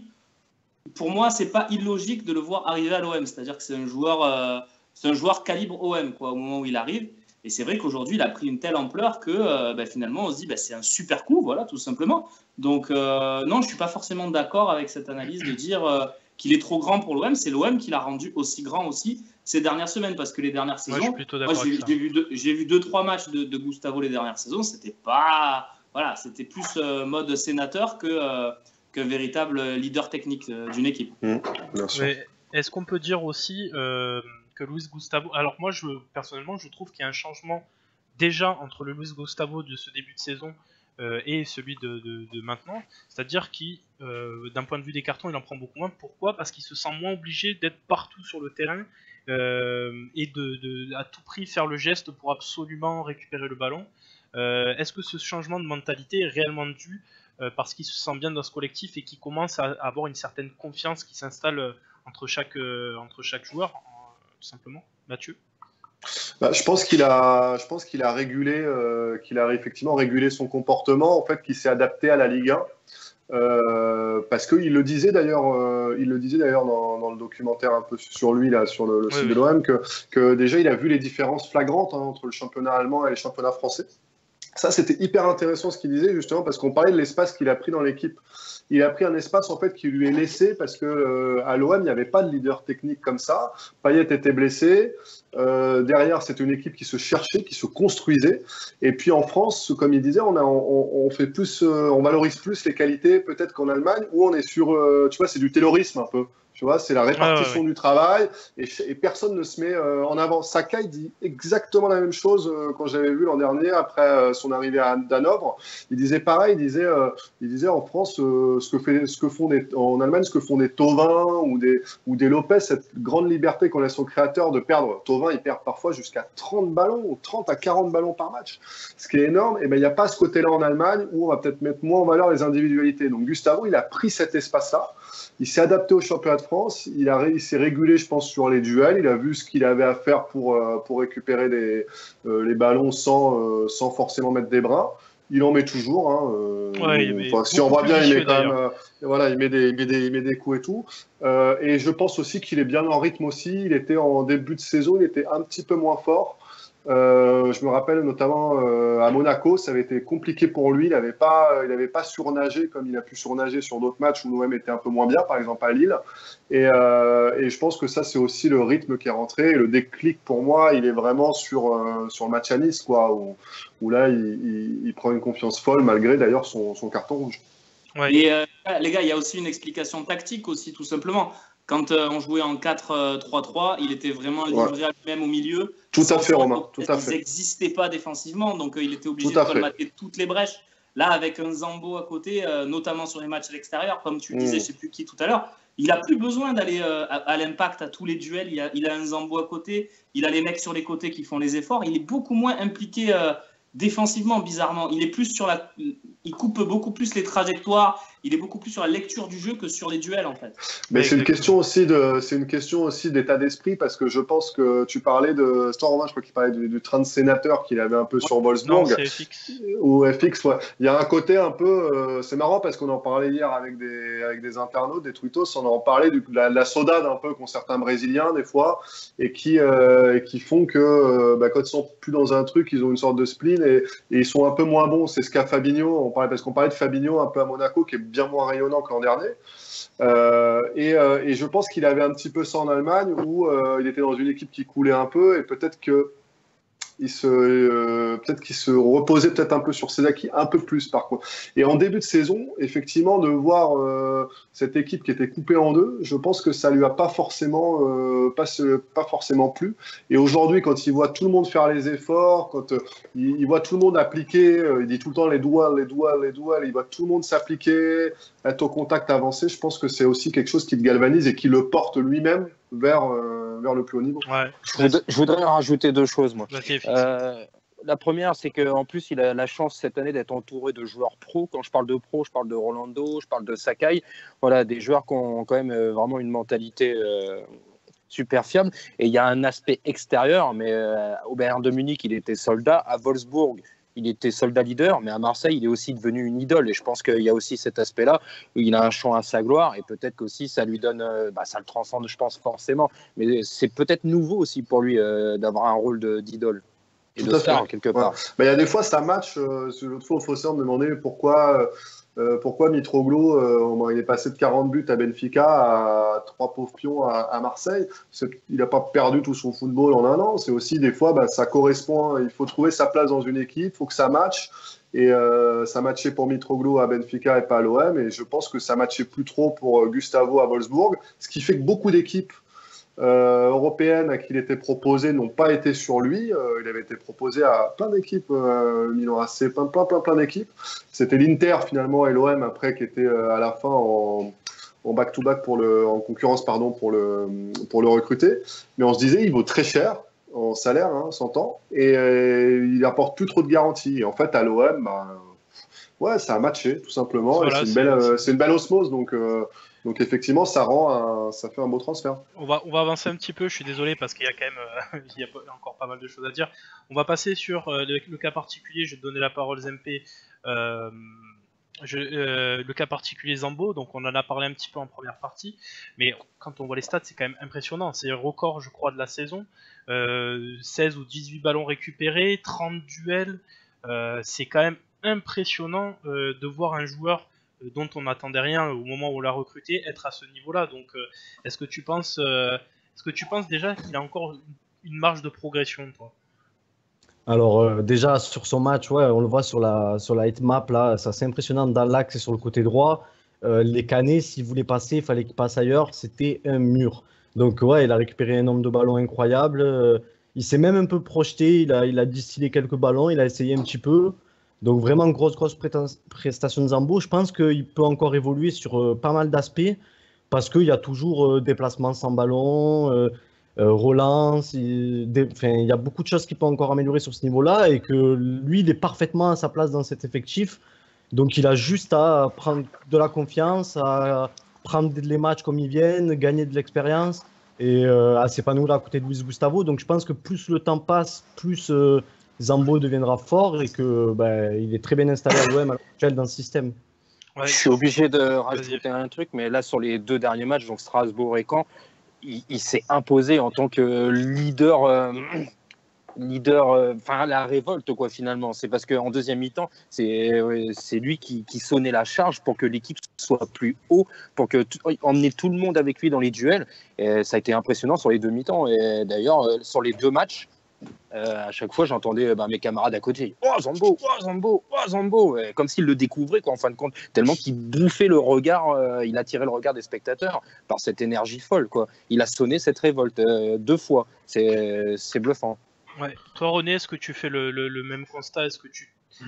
pour moi, c'est pas illogique de le voir arriver à l'OM. C'est-à-dire que c'est un joueur calibre OM, quoi, au moment où il arrive. Et c'est vrai qu'aujourd'hui, il a pris une telle ampleur que finalement, on se dit c'est un super coup, voilà, tout simplement. Donc, non, je ne suis pas forcément d'accord avec cette analyse de dire qu'il est trop grand pour l'OM. C'est l'OM qui l'a rendu aussi grand aussi ces dernières semaines. Parce que les dernières saisons, j'ai vu 2-3 matchs de Gustavo les dernières saisons. C'était pas. Voilà, c'était plus mode sénateur que véritable leader technique d'une équipe. Bien sûr. Mais est-ce qu'on peut dire aussi que Luis Gustavo... Alors moi, personnellement, je trouve qu'il y a un changement déjà entre le Luis Gustavo de ce début de saison et celui de maintenant. C'est-à-dire qu'il d'un point de vue des cartons, il en prend beaucoup moins. Pourquoi ? Parce qu'il se sent moins obligé d'être partout sur le terrain et de à tout prix faire le geste pour absolument récupérer le ballon. Est-ce que ce changement de mentalité est réellement dû parce qu'il se sent bien dans ce collectif et qu'il commence à avoir une certaine confiance qui s'installe entre chaque joueur, tout simplement. Mathieu ? Je pense qu'il a régulé, qu'il a effectivement régulé son comportement, en fait, qu'il s'est adapté à la Ligue 1. Parce qu'il le disait d'ailleurs, dans le documentaire un peu sur lui là, sur le site de l'OM, que déjà il a vu les différences flagrantes entre le championnat allemand et les championnats français. Ça, c'était hyper intéressant ce qu'il disait, justement, parce qu'on parlait de l'espace qu'il a pris dans l'équipe. Il a pris un espace en fait qui lui est laissé parce que à l'OM il n'y avait pas de leader technique comme ça. Payet était blessé. Derrière, c'était une équipe qui se cherchait, qui se construisait. Et puis en France, comme il disait, on fait plus, on valorise plus les qualités peut-être qu'en Allemagne où on est sur, tu vois, c'est du taylorisme un peu. Tu vois, c'est la répartition du travail et personne ne se met en avant. Sakai dit exactement la même chose quand j'avais vu l'an dernier après son arrivée à Hanovre. Il disait pareil, il disait en France en Allemagne ce que font des Thauvin ou des Lopez, cette grande liberté qu'on laisse aux créateurs de perdre. Thauvin, il perd parfois jusqu'à 30 ballons ou 30 à 40 ballons par match, ce qui est énorme. Et ben il n'y a pas ce côté-là en Allemagne où on va peut-être mettre moins en valeur les individualités. Donc Gustavo, il a pris cet espace-là. Il s'est adapté au championnat de France, il s'est régulé, je pense, sur les duels, il a vu ce qu'il avait à faire pour récupérer les ballons sans forcément mettre des brins. Il en met toujours. Si on voit bien, il met quand même, il met des coups et tout. Et je pense aussi qu'il est bien en rythme aussi. Il était en début de saison, il était un petit peu moins fort. Je me rappelle notamment à Monaco, ça avait été compliqué pour lui. Il n'avait pas surnagé comme il a pu surnager sur d'autres matchs où l'OM était un peu moins bien, par exemple à Lille. Et je pense que ça, c'est aussi le rythme qui est rentré. Et le déclic pour moi, il est vraiment sur le match à Nice, quoi, où là, il prend une confiance folle malgré d'ailleurs son carton rouge. Ouais. Et les gars, il y a aussi une explication tactique aussi, tout simplement. Quand on jouait en 4-3-3, il était vraiment livré à lui-même au milieu. Tout à fait, Romain. Tout à fait. Il n'existait pas défensivement, donc il était obligé de colmater toutes les brèches. Là, avec un Zambo à côté, notamment sur les matchs à l'extérieur, comme tu disais, je ne sais plus qui tout à l'heure, il n'a plus besoin d'aller à l'impact, à tous les duels. Il a un Zambo à côté, il a les mecs sur les côtés qui font les efforts. Il est beaucoup moins impliqué défensivement, bizarrement. Il coupe beaucoup plus les trajectoires. Il est beaucoup plus sur la lecture du jeu que sur les duels, en fait. Mais c'est une question aussi d'état d'esprit, parce que je pense que tu parlais de toi, Romain, je crois qu'il parlait du train de sénateur qu'il avait un peu sur Wolfsburg. Non, c'est FX. Ou FX, ouais. Il y a un côté un peu, c'est marrant parce qu'on en parlait hier avec des internautes, des tweetos, on en parlait de la saudade un peu qu'ont certains Brésiliens des fois, et qui font que quand ils sont plus dans un truc, ils ont une sorte de spleen et ils sont un peu moins bons. C'est ce qu'a Fabinho, parce qu'on parlait de Fabinho un peu à Monaco, qui est bien moins rayonnant que l'an dernier. Et je pense qu'il avait un petit peu ça en Allemagne où il était dans une équipe qui coulait un peu et peut-être qu'il se reposait peut-être un peu sur ses acquis, un peu plus par contre. Et en début de saison, effectivement, de voir cette équipe qui était coupée en deux, je pense que ça lui a pas forcément plu. Et aujourd'hui, quand il voit tout le monde faire les efforts, quand il voit tout le monde appliquer, il dit tout le temps les duels, il voit tout le monde s'appliquer, être au contact avancé, je pense que c'est aussi quelque chose qui le galvanise et qui le porte lui-même vers le plus haut niveau. Ouais. Je voudrais rajouter deux choses, moi. La première, c'est qu'en plus, il a la chance cette année d'être entouré de joueurs pros. Quand je parle de pros, je parle de Rolando, je parle de Sakai. Voilà, des joueurs qui ont quand même vraiment une mentalité super fiable. Et il y a un aspect extérieur, mais au Bayern de Munich, il était soldat. À Wolfsburg, il était soldat leader, mais à Marseille, il est aussi devenu une idole. Et je pense qu'il y a aussi cet aspect-là où il a un champ à sa gloire. Et peut-être qu'aussi, ça lui donne, ça le transcende, je pense, forcément. Mais c'est peut-être nouveau aussi pour lui d'avoir un rôle d'idole. Et de star, quelque part. Il y a des fois, ça match. L'autre fois, au Fossé, on me demandait pourquoi Mitroglou, il est passé de 40 buts à Benfica à 3 pauvres pions à Marseille. Il n'a pas perdu tout son football en un an. C'est aussi des fois, ça correspond. Il faut trouver sa place dans une équipe, il faut que ça matche. Et ça matchait pour Mitroglou à Benfica et pas à l'OM. Et je pense que ça matchait plus trop pour Gustavo à Wolfsburg. Ce qui fait que beaucoup d'équipes européennes à qui il était proposé n'ont pas été sur lui. Il avait été proposé à plein d'équipes, Milan AC, plein d'équipes. C'était l'Inter finalement et l'OM après qui était à la fin en back-to-back en concurrence pour le recruter. Mais on se disait il vaut très cher en salaire, hein, 100 ans, et il apporte plus trop de garanties. Et en fait à l'OM, ouais, ça a matché tout simplement. Voilà, et c'est une belle osmose donc effectivement, ça fait un beau transfert. On va avancer un petit peu, je suis désolé parce qu'il y a quand même il y a encore pas mal de choses à dire. On va passer sur le cas particulier, je vais te donner la parole Zempe. Le cas particulier Zambo, donc on en a parlé un petit peu en première partie, mais quand on voit les stats, c'est quand même impressionnant. C'est le record, je crois, de la saison. 16 ou 18 ballons récupérés, 30 duels. C'est quand même impressionnant de voir un joueur dont on n'attendait rien au moment où on l'a recruté être à ce niveau-là. Donc, est-ce que tu penses déjà qu'il a encore une marge de progression, toi? Alors déjà sur son match, ouais, on le voit sur la hitmap là, c'est assez impressionnant dans l'axe et sur le côté droit. Les canets, s'il voulait passer, il fallait qu'il passe ailleurs, c'était un mur. Donc ouais, il a récupéré un nombre de ballons incroyable. Il s'est même un peu projeté, il a distillé quelques ballons, il a essayé un petit peu. Donc vraiment grosse prestation de Zambo. Je pense qu'il peut encore évoluer sur pas mal d'aspects parce qu'il y a toujours déplacement sans ballon, relance. Il y a beaucoup de choses qu'il peut encore améliorer sur ce niveau-là et que lui, il est parfaitement à sa place dans cet effectif. Donc il a juste à prendre de la confiance, à prendre les matchs comme ils viennent, gagner de l'expérience et à s'épanouir à côté de Luis Gustavo. Donc je pense que plus le temps passe, plus Zambo deviendra fort et que il est très bien installé à l'OM à l'heure actuelle dans ce système. Ouais, je suis obligé de rajouter un truc, mais là sur les 2 derniers matchs, donc Strasbourg et Caen, il s'est imposé en tant que leader, la révolte quoi finalement. C'est parce qu'en deuxième mi-temps, c'est lui qui sonnait la charge pour que l'équipe soit plus haut, pour emmener tout le monde avec lui dans les duels. Et ça a été impressionnant sur les 2 mi-temps. Et d'ailleurs, sur les 2 matchs, à chaque fois, j'entendais mes camarades à côté. Oh Zambo, oh Zambo, oh Zambo, comme s'il le découvrait quoi, en fin de compte, tellement qu'il bouffait le regard, il attirait le regard des spectateurs par cette énergie folle quoi. Il a sonné cette révolte 2 fois. C'est bluffant. Ouais. Toi René, est-ce que tu fais le même constat?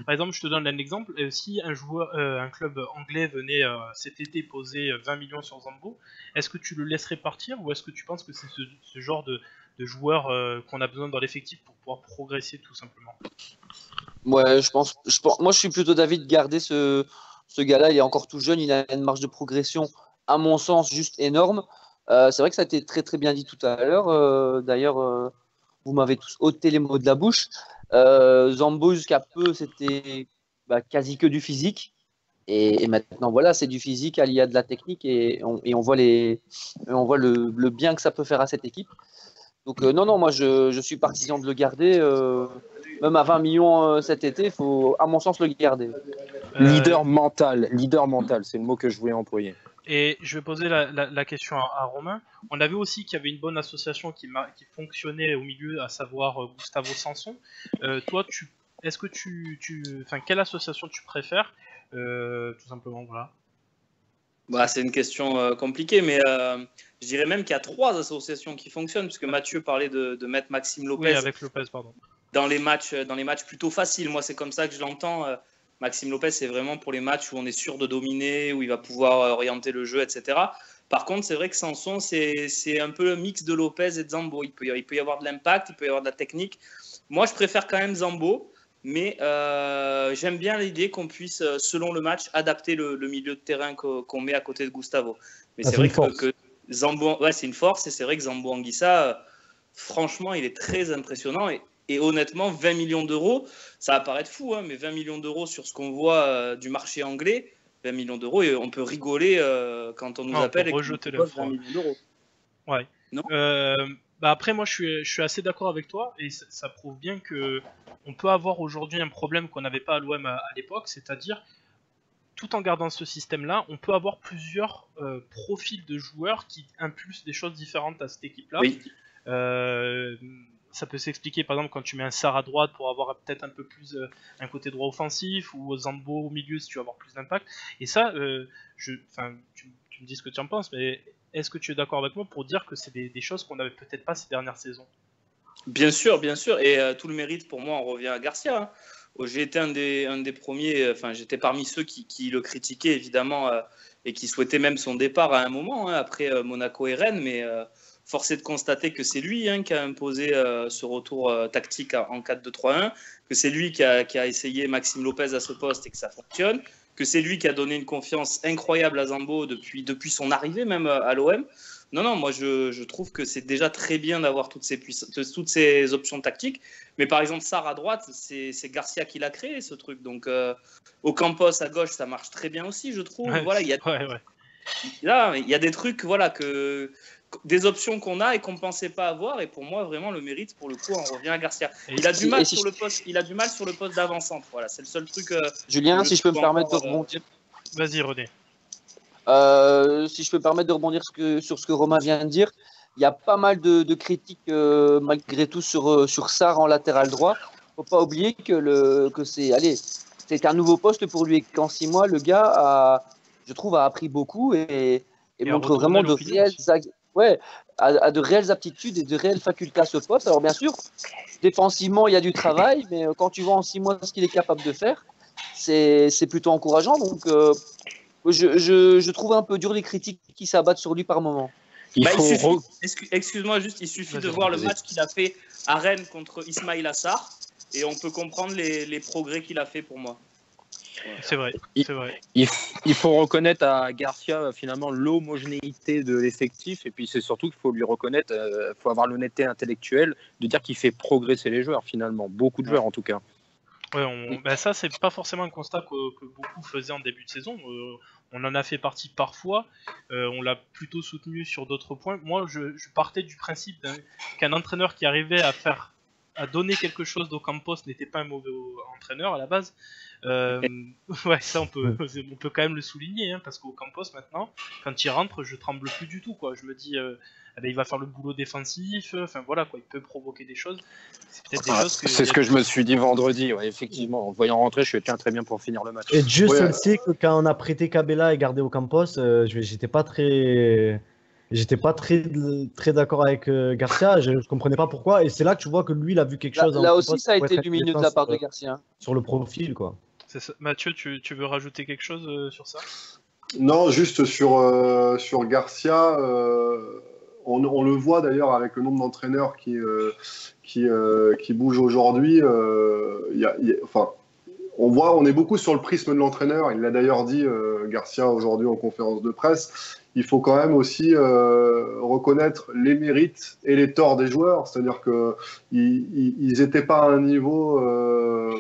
Par exemple, je te donne un exemple. Si un club anglais venait cet été poser 20 millions sur Zambo, est-ce que tu le laisserais partir ou est-ce que tu penses que c'est ce genre de joueur qu'on a besoin dans l'effectif pour pouvoir progresser tout simplement? Ouais, moi je suis plutôt d'avis de garder ce gars-là. Il est encore tout jeune, il a une marge de progression, à mon sens, juste énorme. C'est vrai que ça a été très très bien dit tout à l'heure. D'ailleurs, vous m'avez tous ôté les mots de la bouche. Zambo, jusqu'à peu, c'était quasi que du physique. Et maintenant, voilà, c'est du physique allié à de la technique et on voit le bien que ça peut faire à cette équipe. Donc, non, moi, je suis partisan de le garder. Même à 20 millions cet été, il faut, à mon sens, le garder. Leader mental, c'est le mot que je voulais employer. Et je vais poser la question à Romain. On a vu aussi qu'il y avait une bonne association qui fonctionnait au milieu, à savoir Gustavo Sanson. Toi, quelle association tu préfères tout simplement, voilà. C'est une question compliquée, mais je dirais même qu'il y a 3 associations qui fonctionnent, puisque Mathieu parlait de mettre Maxime Lopez, oui, avec Lopez pardon. Dans les matchs plutôt faciles. Moi, c'est comme ça que je l'entends. Maxime Lopez, c'est vraiment pour les matchs où on est sûr de dominer, où il va pouvoir orienter le jeu, etc. Par contre, c'est vrai que Sanson, c'est un peu le mix de Lopez et de Zambo. Il peut y avoir de l'impact, il peut y avoir de la technique. Moi, je préfère quand même Zambo, mais j'aime bien l'idée qu'on puisse, selon le match, adapter le milieu de terrain qu'on met à côté de Gustavo. Mais c'est vrai que Zambo, c'est une force, et c'est vrai que Zambo Anguissa, franchement, il est très impressionnant. Et honnêtement, 20 millions d'euros, ça va paraître fou, mais 20 millions d'euros sur ce qu'on voit du marché anglais, 20 millions d'euros, et on peut rigoler quand on nous appelle et qu'on nous propose 20 millions d'euros. Ouais. Non après, moi, je suis assez d'accord avec toi, et ça prouve bien que on peut avoir aujourd'hui un problème qu'on n'avait pas à l'OM à l'époque, c'est-à-dire, tout en gardant ce système-là, on peut avoir plusieurs profils de joueurs qui impulsent des choses différentes à cette équipe-là. Oui. ça peut s'expliquer par exemple quand tu mets un Sarr à droite pour avoir peut-être un peu plus un côté droit offensif, ou Zambo au milieu si tu veux avoir plus d'impact. Et ça, tu me dis ce que tu en penses, mais est-ce que tu es d'accord avec moi pour dire que c'est des choses qu'on n'avait peut-être pas ces dernières saisons? Bien sûr, et tout le mérite pour moi en revient à Garcia. Hein. J'ai été un des premiers, j'étais parmi ceux qui le critiquaient évidemment et qui souhaitaient même son départ à un moment, hein, après Monaco et Rennes, mais force est de constater que c'est lui qui a imposé ce retour tactique en 4-2-3-1, que c'est lui qui a essayé Maxime Lopez à ce poste et que ça fonctionne, que c'est lui qui a donné une confiance incroyable à Zambo depuis son arrivée même à l'OM. Non, moi je trouve que c'est déjà très bien d'avoir toutes ces options tactiques. Mais par exemple, Sarr à droite, c'est Garcia qui l'a créé ce truc. Donc Ocampos à gauche, ça marche très bien aussi, je trouve. Ouais, voilà, il y a des trucs, voilà, des options qu'on a et qu'on ne pensait pas avoir. Et pour moi, vraiment, le mérite, pour le coup, on revient à Garcia. Il a du mal sur le poste d'avant-centre. Voilà, c'est le seul truc. Julien, si je peux me permettre de rebondir. Vas-y, René. Si je peux me permettre de rebondir sur ce que Romain vient de dire, il y a pas mal de critiques malgré tout sur Sarr en latéral droit. Faut pas oublier que c'est un nouveau poste pour lui et qu'en 6 mois, le gars je trouve, a appris beaucoup et montre vraiment de réelles aptitudes et de réelles facultés à ce poste. Alors bien sûr, défensivement, il y a du travail, mais quand tu vois en 6 mois ce qu'il est capable de faire, c'est plutôt encourageant. Donc je trouve un peu dur les critiques qui s'abattent sur lui par moment. Excuse-moi, juste, il suffit de voir le match qu'il a fait à Rennes contre Ismaïla Sarr et on peut comprendre les progrès qu'il a fait pour moi. C'est vrai. Il faut reconnaître à Garcia finalement l'homogénéité de l'effectif, et puis c'est surtout qu'il faut lui reconnaître, il faut avoir l'honnêteté intellectuelle de dire qu'il fait progresser les joueurs finalement, beaucoup de joueurs en tout cas. Ouais, ça c'est pas forcément un constat que beaucoup faisaient en début de saison. On en a fait partie parfois, on l'a plutôt soutenu sur d'autres points. Moi je partais du principe qu'un entraîneur qui arrivait à donner quelque chose d'Ocampos n'était pas un mauvais entraîneur à la base. Ouais, ça on peut quand même le souligner, hein, parce qu'Ocampos maintenant, quand il rentre, je tremble plus du tout, quoi. Je me dis, il va faire le boulot défensif, voilà, quoi, il peut provoquer des choses. C'est peut-être des choses que. C'est ce que je me suis dit vendredi, ouais, effectivement. En voyant rentrer, je suis très bien pour finir le match. Et Dieu seul sait que quand on a prêté Cabella et gardé Ocampos, j'étais pas très d'accord avec Garcia, je comprenais pas pourquoi, et c'est là que tu vois que lui il a vu quelque chose. Là aussi, ça a été lumineux de la part de Garcia. Sur le profil, quoi. C'est ça. Mathieu, tu veux rajouter quelque chose sur ça? Non, juste sur Garcia, on le voit d'ailleurs avec le nombre d'entraîneurs qui bougent aujourd'hui. On est beaucoup sur le prisme de l'entraîneur. Il l'a d'ailleurs dit, Garcia, aujourd'hui en conférence de presse. Il faut quand même aussi reconnaître les mérites et les torts des joueurs. C'est-à-dire qu'ils n'étaient pas à un niveau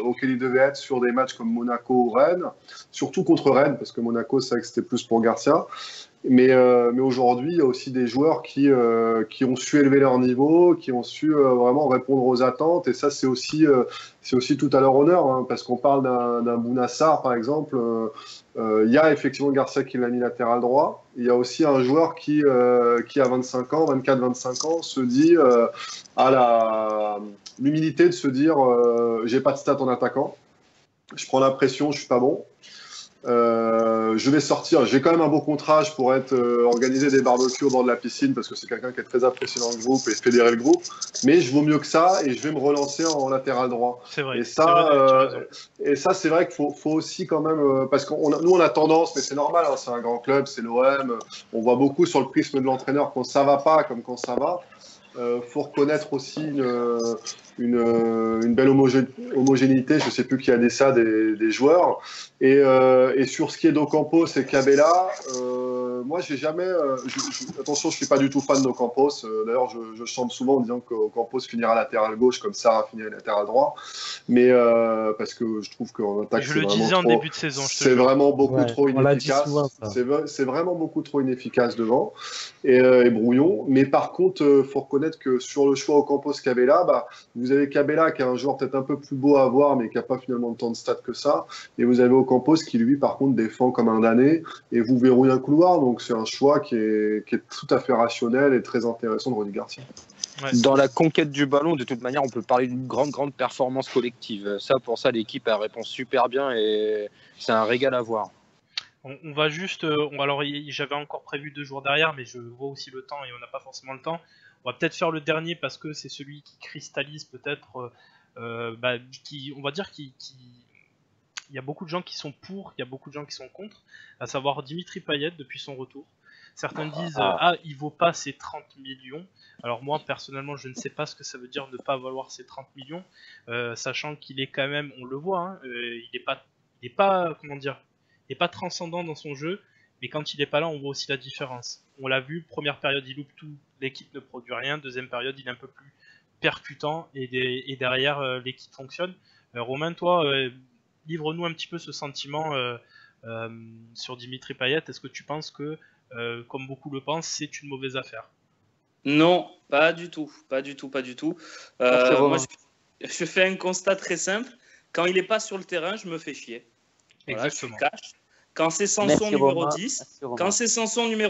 auquel ils devaient être sur des matchs comme Monaco ou Rennes, surtout contre Rennes, parce que Monaco, c'est vrai que c'était plus pour Garcia. Mais aujourd'hui, il y a aussi des joueurs qui ont su élever leur niveau, qui ont su vraiment répondre aux attentes. Et ça, c'est aussi tout à leur honneur, hein, parce qu'on parle d'un Bouna Sarr, par exemple. Il y a effectivement Garcia qui l'a mis latéral droit. Il y a aussi un joueur qui a 24-25 ans, se dit a l'humilité de se dire j'ai pas de stats en attaquant, je prends la pression, je suis pas bon. Je vais sortir, j'ai quand même un beau contrat, je pourrais organiser des barbecues au bord de la piscine parce que c'est quelqu'un qui est très apprécié dans le groupe et fédérer le groupe, mais je vaux mieux que ça et je vais me relancer en latéral droit. C'est vrai. Et ça, c'est vrai qu'il faut aussi quand même, parce que nous on a tendance, mais c'est normal, hein, c'est un grand club, c'est l'OM, on voit beaucoup sur le prisme de l'entraîneur quand ça va pas comme quand ça va. Faut reconnaître aussi une belle homogénéité, je ne sais plus qui a dit ça, des joueurs. Et sur ce qui est d'Ocampos et Cabella, moi j'ai jamais. Attention, je ne suis pas du tout fan d'Ocampos. D'ailleurs, je chante souvent en disant qu'Ocampos finira latéral gauche comme Sarr a fini latéral droit. Mais parce que je trouve qu'en attaque, je le disais en début de saison. C'est vraiment beaucoup trop inefficace. C'est vraiment beaucoup trop inefficace devant et brouillon. Mais par contre, il faut reconnaître que sur le choix Ocampos-Cabella, vous avez Cabella qui est un joueur peut-être un peu plus beau à voir, mais qui n'a pas finalement tant de stats que ça. Et vous avez Ocampos qui, lui, par contre, défend comme un damné et vous verrouille un couloir. Donc, c'est un choix qui est tout à fait rationnel et très intéressant de Rudy Garcia. Ouais. Dans la conquête du ballon, de toute manière, on peut parler d'une grande performance collective. Pour ça, l'équipe elle répond super bien et c'est un régal à voir. On va juste. Alors, j'avais encore prévu 2 jours derrière, mais je vois aussi le temps et on n'a pas forcément le temps. On va peut-être faire le dernier parce que c'est celui qui cristallise peut-être. On va dire il y a beaucoup de gens qui sont pour, il y a beaucoup de gens qui sont contre, à savoir Dimitri Payet depuis son retour. Certains disent il vaut pas ses 30 millions. Alors moi personnellement je ne sais pas ce que ça veut dire ne pas valoir ses 30 millions, sachant qu'il est quand même, on le voit, hein, il est pas comment dire, il est pas transcendant dans son jeu, mais quand il est pas là on voit aussi la différence. On l'a vu, première période il loupe tout, l'équipe ne produit rien, deuxième période il est un peu plus percutant et derrière l'équipe fonctionne. Romain, toi, livre-nous un petit peu ce sentiment sur Dimitri Payet. Est-ce que tu penses que, comme beaucoup le pensent, c'est une mauvaise affaire? Non, pas du tout, pas du tout, pas du tout. Moi, je fais un constat très simple. Quand il n'est pas sur le terrain, je me fais chier. Voilà, Exactement. je suis cash. Quand c'est Sanson numéro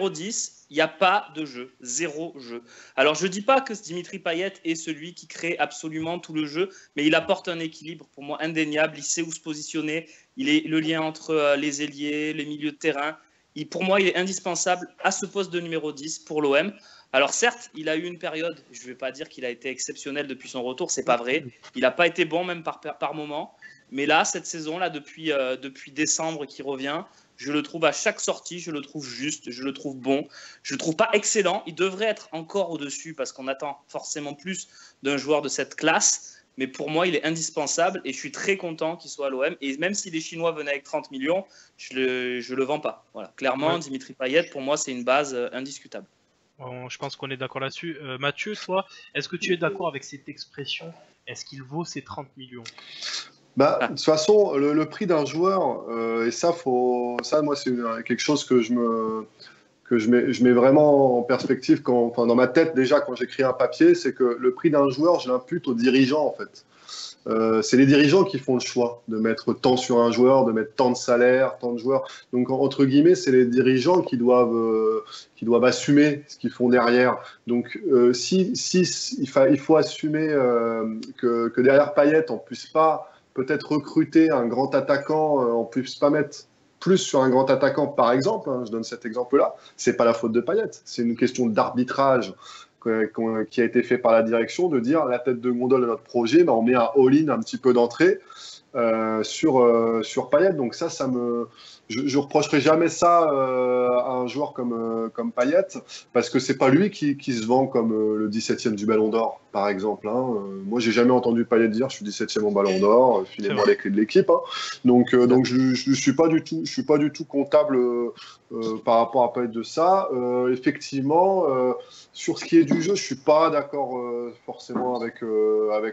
10, il n'y a pas de jeu, 0 jeu. Alors je dis pas que Dimitri Payet est celui qui crée absolument tout le jeu, mais il apporte un équilibre pour moi indéniable. Il sait où se positionner, il est le lien entre les ailiers, les milieux de terrain. Pour moi, il est indispensable à ce poste de numéro 10 pour l'OM. Alors certes, il a eu une période, je ne vais pas dire qu'il a été exceptionnel depuis son retour, c'est pas vrai. Il n'a pas été bon même par moment. Mais là, cette saison-là, depuis décembre qui revient, je le trouve à chaque sortie, je le trouve juste, je le trouve bon. Je le trouve pas excellent. Il devrait être encore au-dessus parce qu'on attend forcément plus d'un joueur de cette classe. Mais pour moi, il est indispensable et je suis très content qu'il soit à l'OM. Et même si les Chinois venaient avec 30 millions, je le vends pas. Voilà. Clairement, ouais. Dimitri Payet, pour moi, c'est une base indiscutable. Bon, je pense qu'on est d'accord là-dessus. Mathieu, toi, est-ce que tu es d'accord avec cette expression? Est-ce qu'il vaut ces 30 millions? De toute façon, le prix d'un joueur, et ça, moi, c'est quelque chose que je mets vraiment en perspective dans ma tête déjà quand j'écris un papier, c'est que le prix d'un joueur, je l'impute aux dirigeants en fait. C'est les dirigeants qui font le choix de mettre tant sur un joueur, de mettre tant de salaire, tant de joueurs. Donc entre guillemets, c'est les dirigeants qui doivent assumer ce qu'ils font derrière. Donc il faut assumer que derrière Payet, on puisse pas peut-être recruter un grand attaquant, on puisse pas mettre plus sur un grand attaquant, par exemple, hein, je donne cet exemple-là, c'est pas la faute de Payet, c'est une question d'arbitrage qui a été fait par la direction, de dire la tête de gondole de notre projet, on met un all-in un petit peu d'entrée sur Payet. Donc je reprocherai jamais ça à un joueur comme Payet, parce que c'est pas lui qui se vend comme le 17e du Ballon d'Or, par exemple. Hein. Moi, j'ai jamais entendu Payet dire je suis 17e au Ballon d'Or, filez-moi les clés de l'équipe. Hein. Donc je suis pas du tout comptable par rapport à Payet de ça. Effectivement, sur ce qui est du jeu, je suis pas d'accord forcément avec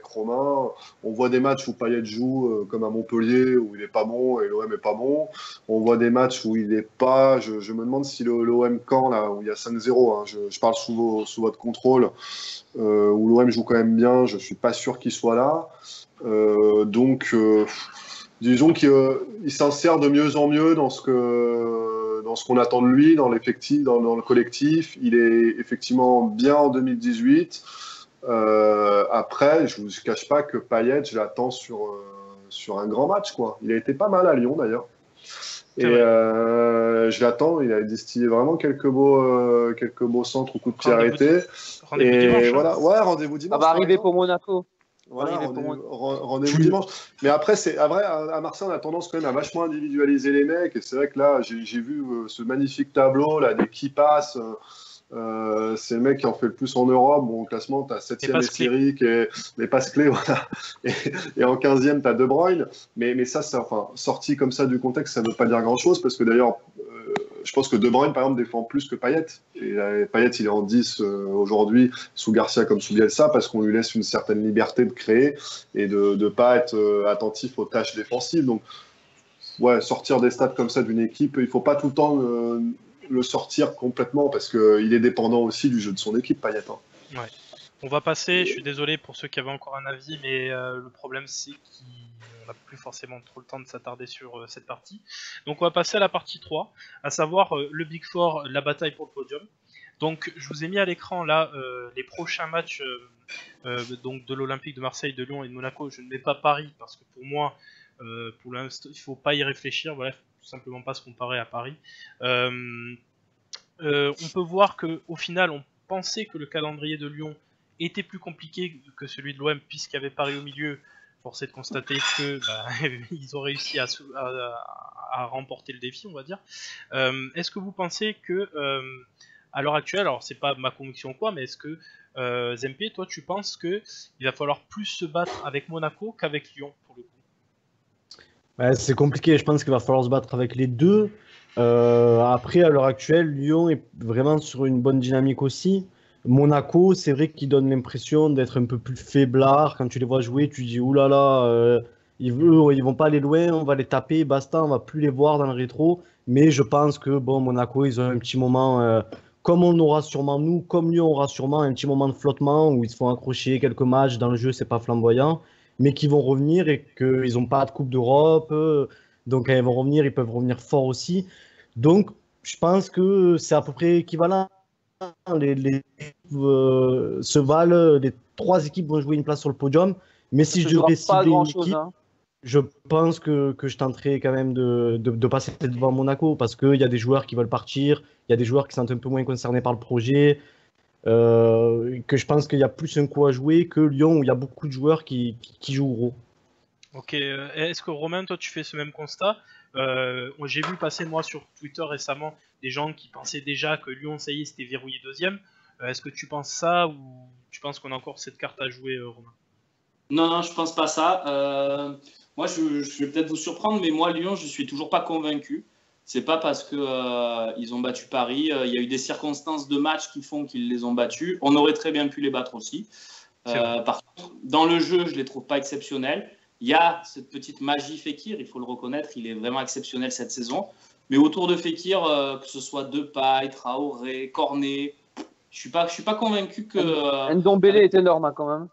Romain. On voit des matchs où Payet joue comme à Montpellier, où il est pas bon et l'OM est pas bon. On voit des matchs où il est pas. Je me demande si l'OM Caen, là, où il y a 5-0, hein, je parle sous votre contrôle, où l'OM joue quand même bien, je suis pas sûr qu'il soit là. Disons qu'il s'insère de mieux en mieux dans ce qu'on attend de lui, dans l'effectif, dans le collectif. Il est effectivement bien en 2018. Après, je ne vous cache pas que Payet, je l'attends sur un grand match, quoi. Il a été pas mal à Lyon, d'ailleurs. Et je l'attends, il a distillé vraiment quelques beaux centres au coup de pied arrêté. Rendez-vous dimanche. Voilà, ouais, rendez-vous dimanche. Ça va arriver pour Monaco. Voilà, rendez-vous dimanche. Mais après, à Marseille, on a tendance quand même à vachement individualiser les mecs. Et c'est vrai que là, j'ai vu ce magnifique tableau là, des qui passent. C'est le mec qui en fait le plus en Europe. Bon, au classement, tu as 7e Estéric et les passes clés. Voilà. Et en 15e, tu as De Bruyne. Mais ça, sorti comme ça du contexte, ça ne veut pas dire grand-chose. Parce que d'ailleurs, je pense que De Bruyne, par exemple, défend plus que Payet. Et Payet, il est en 10 aujourd'hui, sous Garcia comme sous Bielsa, parce qu'on lui laisse une certaine liberté de créer et de ne pas être attentif aux tâches défensives. Donc, ouais, sortir des stats comme ça d'une équipe, il ne faut pas tout le temps le sortir complètement, parce qu'il est dépendant aussi du jeu de son équipe, Payet. Hein. Ouais. On va passer, je suis désolé pour ceux qui avaient encore un avis, mais le problème c'est qu'on n'a plus forcément trop le temps de s'attarder sur cette partie. Donc on va passer à la partie 3, à savoir le Big Four, la bataille pour le podium. Donc, je vous ai mis à l'écran là les prochains matchs donc de l'Olympique de Marseille, de Lyon et de Monaco. Je ne mets pas Paris parce que pour moi, pour l'instant, il faut pas y réfléchir. Voilà, faut tout simplement pas se comparer à Paris. On peut voir que au final, on pensait que le calendrier de Lyon était plus compliqué que celui de l'OM puisqu'il y avait Paris au milieu. Force est de constater que ils ont réussi à remporter le défi, on va dire. Est-ce que vous pensez que à l'heure actuelle, alors c'est pas ma conviction ou quoi, mais est-ce que Zempier, toi tu penses que il va falloir plus se battre avec Monaco qu'avec Lyon pour le coup? Ouais, c'est compliqué, je pense qu'il va falloir se battre avec les deux. Après, à l'heure actuelle, Lyon est vraiment sur une bonne dynamique aussi. Monaco, c'est vrai qu'ils donnent l'impression d'être un peu plus faiblards. Quand tu les vois jouer, tu dis, oulala, ils vont pas aller loin, on va les taper, basta, on va plus les voir dans le rétro. Mais je pense que bon, Monaco, ils ont un petit moment, comme on aura sûrement nous, comme Lyon aura sûrement un petit moment de flottement où ils se font accrocher quelques matchs dans le jeu, c'est pas flamboyant mais qui vont revenir et qu'ils n'ont pas de Coupe d'Europe. Donc, quand ils vont revenir, ils peuvent revenir fort aussi. Donc, je pense que c'est à peu près équivalent. Les se valent, les trois équipes vont jouer une place sur le podium. Mais Ça si se je jouera devais pas à cibler une grand-chose, équipe, hein. je pense que je tenterai quand même de passer devant Monaco parce qu'il y a des joueurs qui veulent partir, il y a des joueurs qui sont un peu moins concernés par le projet. Que je pense qu'il y a plus un coup à jouer que Lyon où il y a beaucoup de joueurs qui jouent gros. Ok, est-ce que Romain, toi tu fais ce même constat? J'ai vu passer moi sur Twitter récemment des gens qui pensaient déjà que Lyon, ça y est, c'était verrouillé deuxième. Est-ce que tu penses ça ou tu penses qu'on a encore cette carte à jouer, Romain? Non, non, je pense pas ça. Moi, je vais peut-être vous surprendre, mais moi, Lyon, je suis toujours pas convaincu. C'est pas parce que ils ont battu Paris. Il y a eu des circonstances de match qui font qu'ils les ont battus. On aurait très bien pu les battre aussi. C'est vrai. Par contre, dans le jeu, je les trouve pas exceptionnels. Il y a cette petite magie Fekir, il faut le reconnaître, il est vraiment exceptionnel cette saison. Mais autour de Fekir, que ce soit Depay, Traoré, Cornet, je suis pas convaincu que Ndombele avec est énorme, hein, quand même.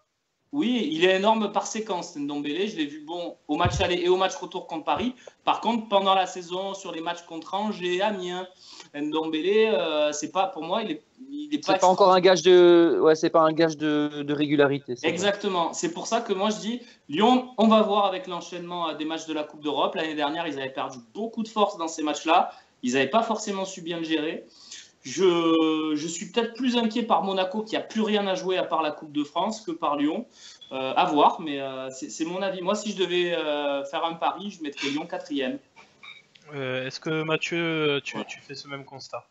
oui, il est énorme par séquence, Ndombele. Je l'ai vu bon au match aller et au match retour contre Paris. Par contre, pendant la saison, sur les matchs contre Angers et Amiens, Ndombele, c'est pas pour moi, il est pas C'est pas encore un gage de, ouais, c'est pas un gage de régularité. C'est vrai. exactement. C'est pour ça que moi je dis Lyon, on va voir avec l'enchaînement des matchs de la Coupe d'Europe. L'année dernière, ils avaient perdu beaucoup de force dans ces matchs-là. Ils n'avaient pas forcément su bien le gérer. Je suis peut-être plus inquiet par Monaco qui a plus rien à jouer à part la Coupe de France que par Lyon. À voir, mais c'est mon avis. Moi, si je devais faire un pari, je mettrais Lyon quatrième. Est-ce que Mathieu, tu fais ce même constat?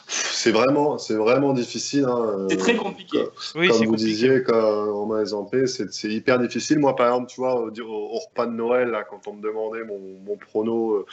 C'est vraiment difficile, hein. C'est très compliqué. Oui, Comme c'est vous compliqué. disiez, comme Romain et Zampé, c'est hyper difficile. Moi, par exemple, tu vois, au repas de Noël, là, quand on me demandait mon prono,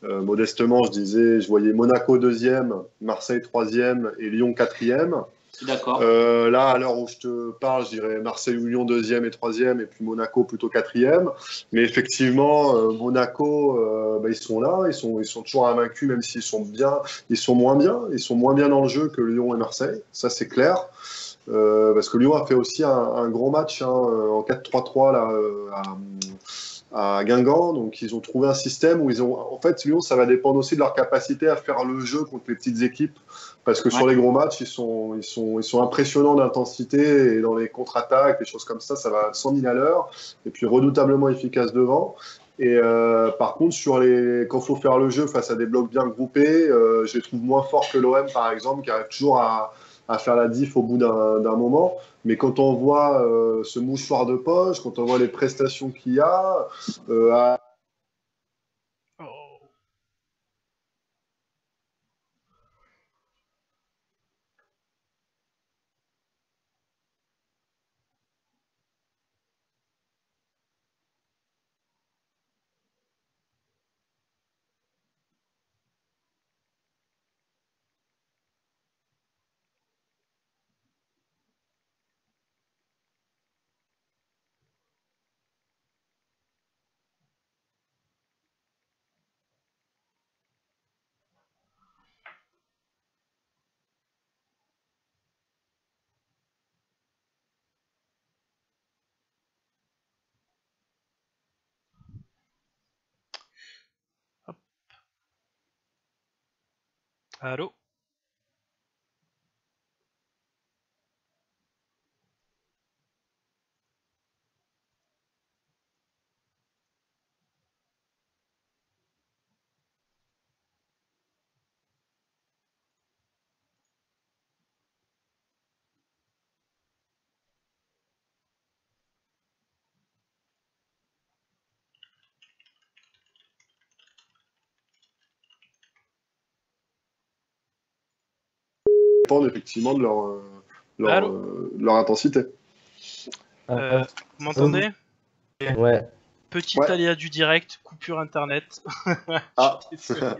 modestement, je voyais Monaco deuxième, Marseille troisième et Lyon quatrième. D'accord. Là, à l'heure où je te parle, je dirais Marseille ou Lyon deuxième et troisième, et puis Monaco plutôt quatrième. Mais effectivement, Monaco, ils sont là, ils sont toujours invaincus, même s'ils sont bien, ils sont moins bien dans le jeu que Lyon et Marseille, ça c'est clair. Parce que Lyon a fait aussi un gros match hein, en 4-3-3 là, à Guingamp. Donc, ils ont trouvé un système où ils ont. En fait, Lyon, ça va dépendre aussi de leur capacité à faire le jeu contre les petites équipes. Parce que sur les gros matchs, ils sont impressionnants d'intensité et dans les contre-attaques, des choses comme ça va à 100 000 à l'heure. Et puis redoutablement efficace devant. Et par contre, quand il faut faire le jeu face à des blocs bien groupés, je les trouve moins forts que l'OM, par exemple, qui arrive toujours à faire la diff au bout d'un moment. Mais quand on voit ce mouchoir de poche, quand on voit les prestations qu'il y a, à Oh. Hop. Allô? dépendre effectivement de leur intensité. Vous m'entendez? Ouais. Petit Ouais. aléa du direct, coupure internet. Ah. Je suis désolé.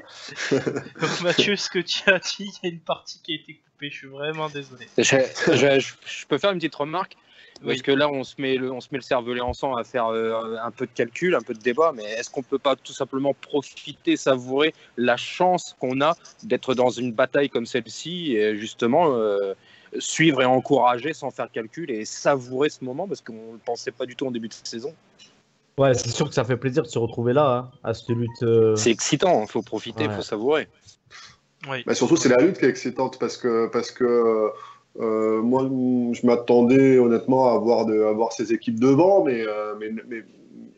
Donc Mathieu, ce que tu as dit, il y a une partie qui a été coupée, je suis vraiment désolé. Je peux faire une petite remarque? Parce Oui. que là, on se met le cervelet ensemble à faire un peu de calcul, un peu de débat, mais est-ce qu'on peut pas tout simplement profiter, savourer la chance qu'on a d'être dans une bataille comme celle-ci et justement suivre et encourager sans faire calcul et savourer ce moment parce qu'on ne le pensait pas du tout en début de saison. Ouais, c'est sûr que ça fait plaisir de se retrouver là, hein, à cette lutte. C'est excitant, il faut profiter, il faut savourer. Oui. Bah, surtout, c'est la lutte qui est excitante parce que moi, je m'attendais honnêtement à voir ces équipes devant, mais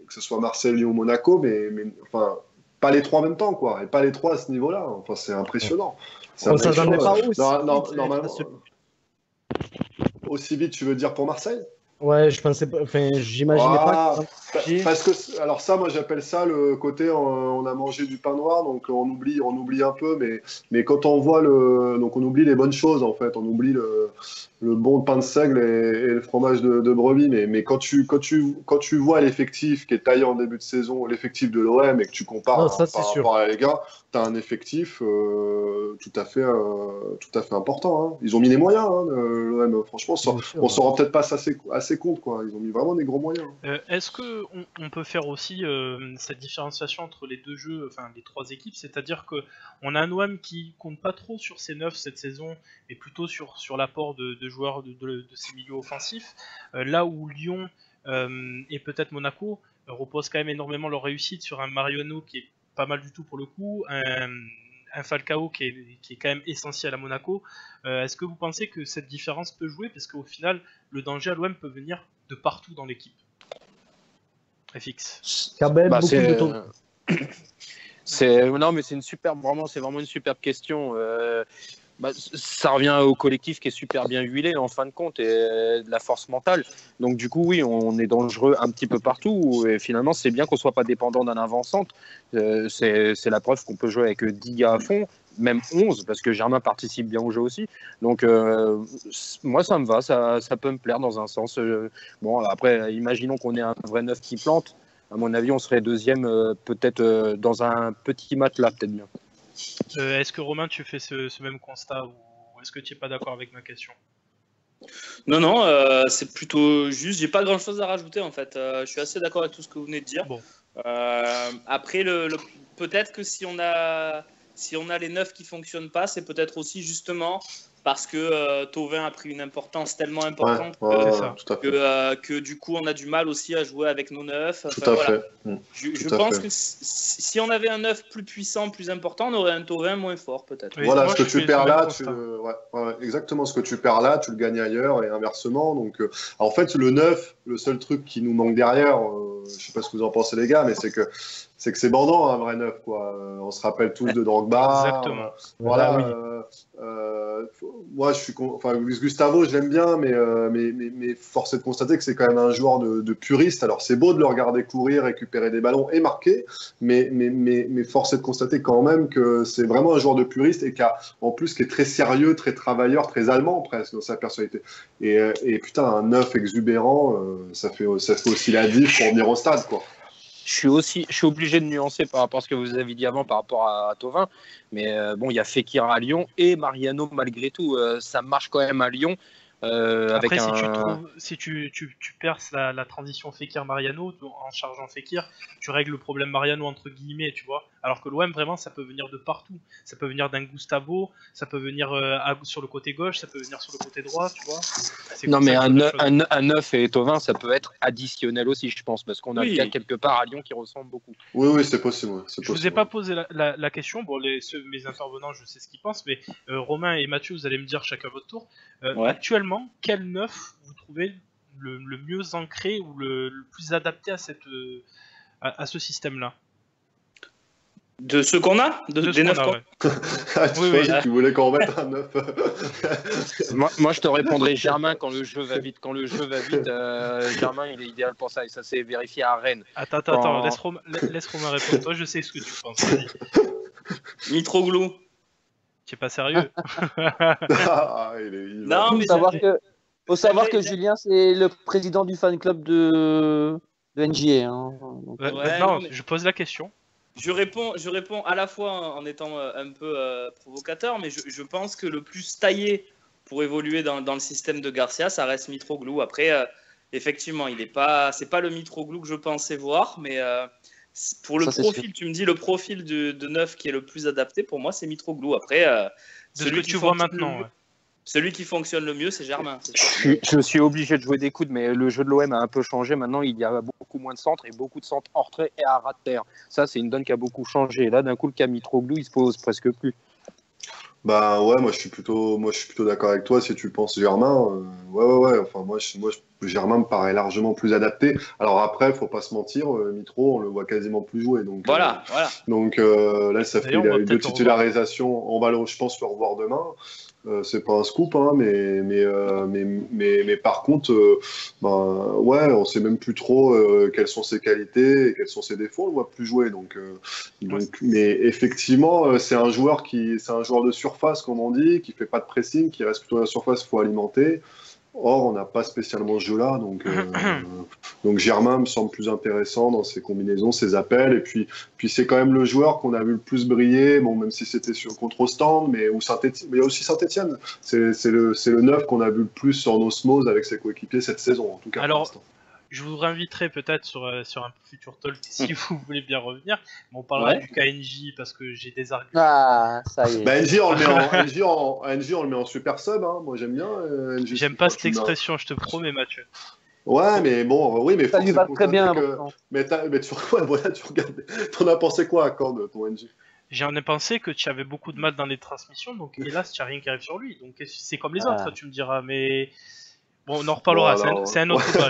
que ce soit Marseille, Lyon, Monaco, mais enfin, pas les trois en même temps, quoi, et pas les trois à ce niveau-là. Enfin, c'est impressionnant. Ça n'en est pas aussi. Normalement, aussi vite, tu veux dire pour Marseille? Ouais, je pensais pas. Enfin, j'imaginais pas. Parce que, alors ça, moi, j'appelle ça le côté on a mangé du pain noir, donc on oublie un peu, mais quand on voit donc on oublie les bonnes choses en fait, on oublie le bon pain de seigle et le fromage de brebis, mais quand tu vois l'effectif qui est taillé en début de saison, l'effectif de l'OM et que tu compares Non, ça, par c'est sûr. rapport à les gars, t'as un effectif tout à fait important. Hein. Ils ont mis les moyens, hein, l'OM. Franchement, on s'en rend peut-être pas assez compte, quoi. Ils ont mis vraiment des gros moyens. Est-ce que on peut faire aussi cette différenciation entre les deux jeux, enfin les trois équipes, c'est-à-dire que on a un OM qui compte pas trop sur ses neufs cette saison, mais plutôt sur l'apport de joueurs de ses milieux offensifs, là où Lyon et peut-être Monaco reposent quand même énormément leur réussite sur un Mariano qui est pas mal du tout pour le coup, un Falcao qui est quand même essentiel à Monaco. Est-ce que vous pensez que cette différence peut jouer, parce qu'au final le danger à l'OM peut venir de partout dans l'équipe? FX. Non, mais c'est vraiment une superbe question. Ça revient au collectif qui est super bien huilé en fin de compte et de la force mentale. Donc du coup, oui, on est dangereux un petit peu partout et finalement, c'est bien qu'on soit pas dépendant d'un avant-centre. C'est la preuve qu'on peut jouer avec 10 gars à fond, même 11, parce que Germain participe bien au jeu aussi. Donc moi, ça me va, ça peut me plaire dans un sens. Bon, après, imaginons qu'on ait un vrai neuf qui plante. À mon avis, on serait deuxième peut-être dans un petit matelas, peut-être bien. Est-ce que Romain, tu fais ce même constat ou est-ce que tu n'es pas d'accord avec ma question? Non, c'est plutôt juste. J'ai pas grand-chose à rajouter en fait. Je suis assez d'accord avec tout ce que vous venez de dire. Bon. Après, peut-être que si on a les 9 qui fonctionnent pas, c'est peut-être aussi justement parce que Thauvin a pris une importance tellement importante que du coup on a du mal aussi à jouer avec nos 9. Tout à fait. Je pense que si on avait un 9 plus puissant, plus important, on aurait un Thauvin moins fort peut-être. Oui, voilà, ce que tu perds là, exactement, ce que tu perds là, tu le gagnes ailleurs et inversement. Donc, en fait, le 9, le seul truc qui nous manque derrière, je sais pas ce que vous en pensez les gars, mais c'est que c'est bandant un vrai 9 quoi. On se rappelle tous de Drogba. Exactement. Voilà. Moi, Gustavo, je l'aime bien, mais force est de constater que c'est quand même un joueur de puriste. Alors, c'est beau de le regarder courir, récupérer des ballons et marquer, mais force est de constater quand même que c'est vraiment un joueur de puriste et en plus qui est très sérieux, très travailleur, très allemand presque dans sa personnalité. Et putain, un 9 exubérant, ça fait aussi la diff pour venir au stade, quoi. Je suis obligé de nuancer par rapport à ce que vous avez dit avant par rapport à Thauvin, mais bon, il y a Fekir à Lyon et Mariano malgré tout, ça marche quand même à Lyon. Après, si tu perces la transition Fekir-Mariano en chargeant Fekir, tu règles le problème Mariano entre guillemets, tu vois. Alors que l'OM, vraiment, ça peut venir de partout. Ça peut venir d'un Gustavo, ça peut venir sur le côté gauche, ça peut venir sur le côté droit, tu vois. Non, mais un 9 et Thauvin, ça peut être additionnel aussi, je pense, parce qu'on a le cas quelque part à Lyon qui ressemble beaucoup. Oui, c'est possible. Je vous ai pas posé la question. Bon, mes intervenants, je sais ce qu'ils pensent, mais Romain et Mathieu, vous allez me dire chacun votre tour. Actuellement, quel 9 vous trouvez le mieux ancré ou le plus adapté à ce système-là? De ceux qu'on a des 9 Tu voulais qu'on remette un 9. moi, je te répondrai Germain quand le jeu va vite. Quand le jeu va vite, Germain, il est idéal pour ça. Et ça s'est vérifié à Rennes. Attends, laisse Romain répondre. Toi, je sais ce que tu penses. Mitroglou. Tu es pas sérieux? Ah, Non, mais Faut savoir que J'avais- Julien, c'est le président du fan club de NGA. Hein. Donc, Ouais, non, non, mais- je pose la question. je réponds à la fois en étant un peu provocateur, mais je pense que le plus taillé pour évoluer dans le système de Garcia, ça reste Mitroglou. Après, effectivement, c'est pas le Mitroglou que je pensais voir, mais pour le Ça, c'est profil, tu me dis le profil de neuf qui est le plus adapté, pour moi, c'est Mitroglou. Après, De ce que tu vois fonctionne le maintenant. mieux- Ouais. celui qui fonctionne le mieux, c'est Germain. c'est ça. Je suis obligé de jouer des coudes, mais le jeu de l'OM a un peu changé. Maintenant, il y a beaucoup moins de centres et beaucoup de centres hors trait et à ras de terre. Ça, c'est une donne qui a beaucoup changé. Là, d'un coup, le cas Mitroglou, il se pose presque plus. Bah ouais, moi je suis plutôt d'accord avec toi si tu penses Germain. Ouais. Enfin Germain me paraît largement plus adapté. Alors après, faut pas se mentir, Mitro, on le voit quasiment plus jouer. Donc Voilà. là, ça fait D'ailleurs, il on a va eu peut-être 2 le titularisations. On va je pense le revoir demain. C'est pas un scoop, hein, mais par contre, ouais, on sait même plus trop quelles sont ses qualités et quels sont ses défauts. On le voit plus jouer, mais effectivement, c'est un joueur de surface, comme on dit, qui fait pas de pressing, qui reste plutôt à la surface, faut alimenter. Or, on n'a pas spécialement ce jeu-là, donc Germain me semble plus intéressant dans ses combinaisons, ses appels, et puis c'est quand même le joueur qu'on a vu le plus briller, bon, même si c'était contre Ostende, mais il y a aussi Saint-Etienne. C'est le neuf qu'on a vu le plus en osmose avec ses coéquipiers cette saison, en tout cas. Alors, pour l'instant. je vous réinviterai peut-être sur un futur talk si vous voulez bien revenir. Mais on parlera Ouais. du KNJ parce que j'ai des arguments. Ah, ça y est. Bah, NJ, on le met en super sub, hein. Moi j'aime bien NJ. J'aime pas cette expression, je te promets, Mathieu. Ouais, mais bon, oui, mais Ça lui va très bien. que... pourtant. Mais tu regardes. T'en as pensé quoi à Caen de ton NJ? J'en ai pensé que tu avais beaucoup de mal dans les transmissions, donc hélas, tu n'as rien qui arrive sur lui. Donc c'est comme les autres, tu me diras, mais bon, on en reparlera, Bon, alors, c'est un autre débat.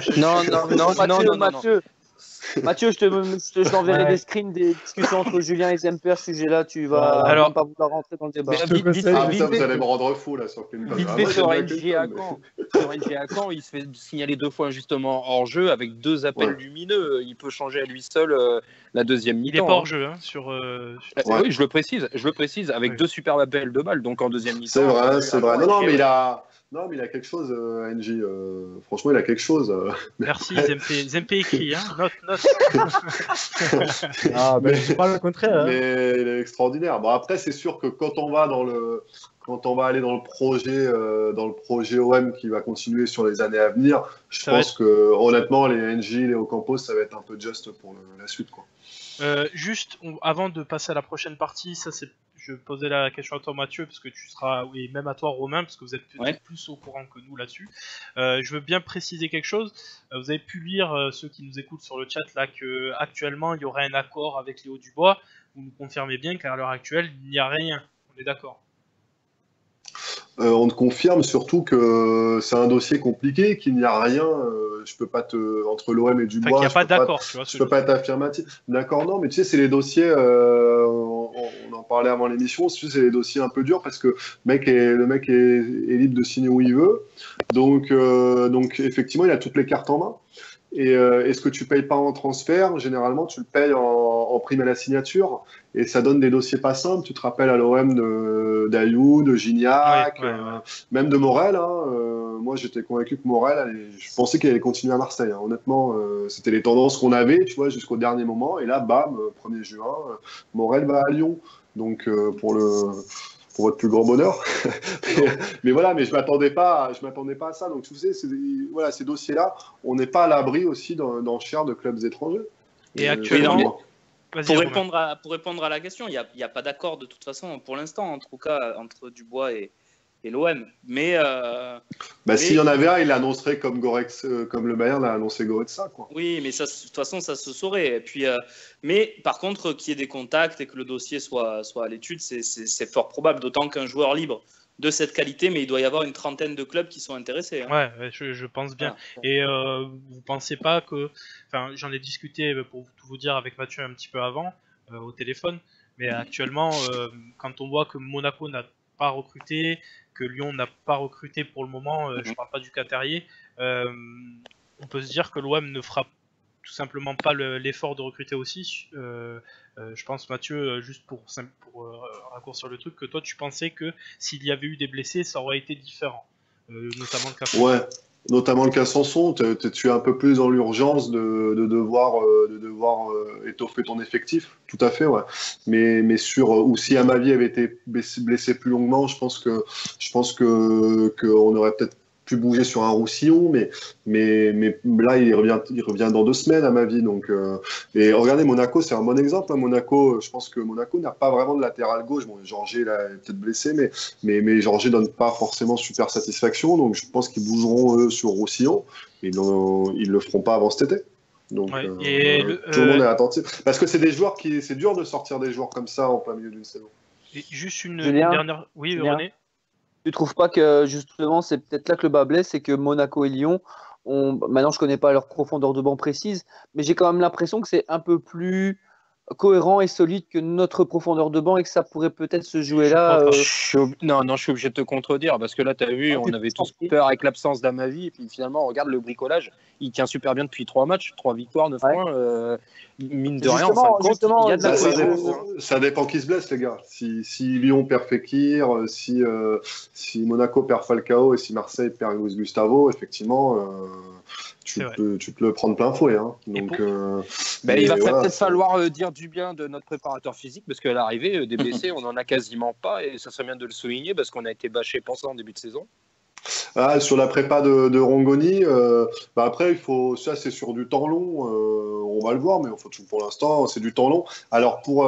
Mathieu, je t'enverrai des screens des discussions entre Julien et Zemper, ce sujet-là, tu vas Alors- même pas vouloir rentrer dans le débat. ça, vous allez me rendre fou là sur Clean Pass. Vite Ah, fait moi, sur j'aime bien NG à Clean Pass, Caen. Sur NG à Caen, il se fait signaler 2 fois justement hors jeu avec 2 appels Ouais. lumineux. Il peut changer à lui seul la deuxième Il mi-temps. est pas hors jeu, hein, sur. Ouais. Oui, je le précise, avec Oui. 2 superbes appels de balles, donc en deuxième mi-temps. C'est vrai, c'est vrai. Non, mais il il a quelque chose, NJ. Franchement, il a quelque chose. Merci, Zempe écrit, hein, note. Ah, ben, c'est pas le contraire. Hein. Mais il est extraordinaire. Bon, après, c'est sûr que quand on va aller dans le projet OM qui va continuer sur les années à venir, je Ça va pense que honnêtement, les NJ, les Ocampos, ça va être un peu juste pour la suite, quoi. Juste, avant de passer à la prochaine partie, je posais la question à toi Mathieu, parce que tu seras, oui, même à toi Romain, parce que vous êtes peut-être Ouais. plus au courant que nous là-dessus. Je veux bien préciser quelque chose. Vous avez pu lire, ceux qui nous écoutent sur le chat, là, que actuellement il y aurait un accord avec Léo Dubois. Vous nous confirmez bien qu'à l'heure actuelle, il n'y a rien. On est d'accord. On te confirme surtout que c'est un dossier compliqué, qu'il n'y a rien. Je peux pas entre l'OM et Enfin, Dubois. qu'il n'y a je pas peux pas- d'accord, tu vois. Je peux pas être affirmatif. D'accord, non, mais tu sais, c'est les dossiers. On en parlait avant l'émission. Tu sais, c'est les dossiers un peu durs parce que le mec est libre de signer où il veut. Donc effectivement, il a toutes les cartes en main. Et ce que tu payes pas en transfert, généralement, tu le payes en prime à la signature. Et ça donne des dossiers pas simples. Tu te rappelles à l'OM d'Ayoub, de Gignac, Ouais. même de Morel. Hein. Moi, j'étais convaincu que Morel, je pensais qu'il allait continuer à Marseille. Hein. Honnêtement, c'était les tendances qu'on avait, tu vois, jusqu'au dernier moment. Et là, bam, 1er juin, Morel va à Lyon. Donc, pour votre plus grand bonheur. mais voilà, mais je m'attendais pas à ça. Donc, tu sais, voilà, ces dossiers-là, on n'est pas à l'abri aussi d'enchères de clubs étrangers. Et actuellement, Pour vas-y, Romain. répondre à la question, il n'y a pas d'accord de toute façon, pour l'instant, en tout cas, entre Dubois et l'OM. Mais s'il y en avait un, il l'annoncerait comme le Bayern l'a annoncé Goretzka, quoi. oui, mais ça, de toute façon, ça se saurait. Et puis, mais par contre, qu'il y ait des contacts et que le dossier soit à l'étude, c'est fort probable, d'autant qu'un joueur libre de cette qualité, mais il doit y avoir une trentaine de clubs qui sont intéressés. Hein. Ouais, je pense bien. Voilà. Et vous pensez pas que, enfin, j'en ai discuté pour tout vous dire avec Mathieu un petit peu avant au téléphone, mais actuellement, quand on voit que Monaco n'a pas recruté, que Lyon n'a pas recruté pour le moment, je parle pas du Qatarier, on peut se dire que l'OM ne fera tout simplement pas l'effort de recruter aussi. Je pense, Mathieu, juste pour raccourcir le truc, que toi tu pensais que s'il y avait eu des blessés, ça aurait été différent, notamment le cas. Ouais, notamment le cas Sanson, tu es un peu plus dans l'urgence de devoir étoffer ton effectif, tout à fait, ouais. Mais sur ou si Amavi avait été blessé plus longuement, je pense que on aurait peut-être pu bouger sur un Roussillon, mais là il revient dans 2 semaines à ma vie. Donc et regardez, Monaco, c'est un bon exemple. Hein. Monaco, je pense que Monaco n'a pas vraiment de latéral gauche. Bon, Jorge là est peut-être blessé, mais Jorge donne pas forcément super satisfaction. Donc je pense qu'ils bougeront eux sur Roussillon. Ils le feront pas avant cet été. Donc ouais, tout le monde est attentif. Parce que c'est dur de sortir des joueurs comme ça en plein milieu d'une saison. Et juste une dernière. Oui, René. Tu trouves pas que justement c'est peut-être là que le bas blesse, c'est que Monaco et Lyon maintenant je connais pas leur profondeur de banc précise, mais j'ai quand même l'impression que c'est un peu plus cohérent et solide que notre profondeur de banc et que ça pourrait peut-être se jouer là. Non, je suis obligé de te contredire parce que là, tu as vu, on avait tous peur avec l'absence d'Amavi et puis finalement, regarde le bricolage, il tient super bien depuis 3 matchs, 3 victoires, 9 points. Mine de rien, en fin de compte, il y a de la ça dépend qui se blesse, les gars. Si Lyon perd Fekir, si Monaco perd Falcao et si Marseille perd Luis Gustavo, effectivement, tu peux le prendre plein fouet. Hein. Donc, il va peut-être falloir dire du bien de notre préparateur physique parce qu'à l'arrivée, des blessés, on n'en a quasiment pas et ça serait bien de le souligner parce qu'on a été bâché pour ça en début de saison. Sur la prépa de Rongoni, après, ça c'est sur du temps long, on va le voir, mais pour l'instant, c'est du temps long. Alors, pour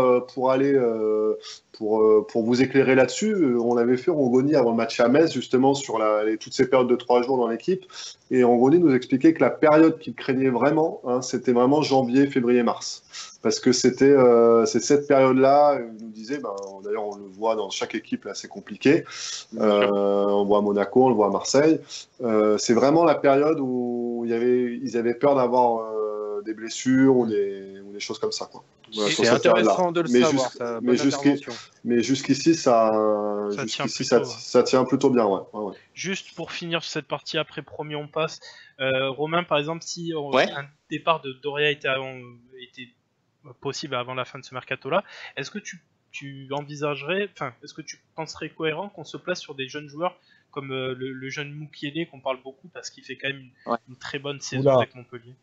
vous éclairer là-dessus, on avait fait Rongoni avant le match à Metz, justement, sur toutes ces périodes de 3 jours dans l'équipe. Et Rongoni nous expliquait que la période qu'il craignait vraiment, c'était vraiment janvier, février, mars. Parce que c'est cette période-là, il nous disait, d'ailleurs on le voit dans chaque équipe, là c'est compliqué, on voit à Monaco, on le voit à Marseille, c'est vraiment la période où ils avaient peur d'avoir des blessures ou des choses comme ça. Quoi. Voilà, c'est intéressant de le savoir, mais jusqu'ici ça tient plutôt bien. Ouais. Juste pour finir sur cette partie, après promis on passe, Romain par exemple, si un départ de Doria était possible avant la fin de ce mercato-là, est-ce que tu envisagerais, est-ce que tu penserais cohérent qu'on se place sur des jeunes joueurs comme le jeune Mukiele qu'on parle beaucoup parce qu'il fait quand même une très bonne saison avec Montpellier?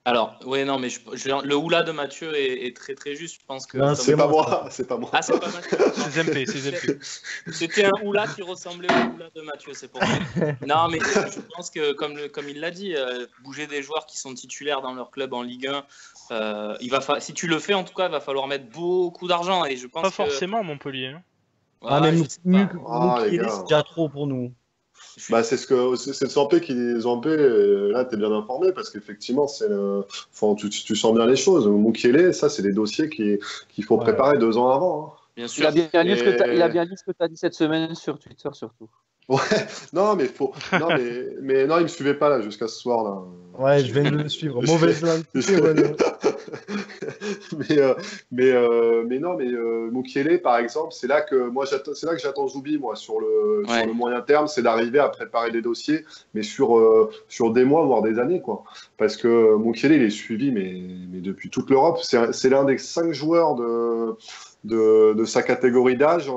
Alors, non, mais le oula de Mathieu est très très juste. Je pense que c'est pas moi. Ah, c'est pas Mathieu. C'est Zempe. C'était un oula qui ressemblait au oula de Mathieu, c'est pour ça. Non, mais je pense que comme il l'a dit, bouger des joueurs qui sont titulaires dans leur club en Ligue 1, si tu le fais en tout cas, il va falloir mettre beaucoup d'argent et je pense pas forcément Montpellier. Mais Mukiele, c'est déjà trop pour nous. C'est le Zampé là t'es bien informé parce qu'effectivement tu sens bien les choses. Mukiele, ça c'est des dossiers qu'il faut préparer 2 ans avant. Hein. Bien sûr. Il a bien dit ce que tu as dit cette semaine sur Twitter surtout. Ouais, non mais il me suivait pas là jusqu'à ce soir là. Ouais, je viens de le suivre. Mauvaise langue. mais Mukiele par exemple, c'est là que j'attends Zoubi moi sur le moyen terme, c'est d'arriver à préparer des dossiers, mais sur des mois voire des années quoi. Parce que Mukiele il est suivi mais depuis toute l'Europe, c'est l'un des 5 joueurs de sa catégorie d'âge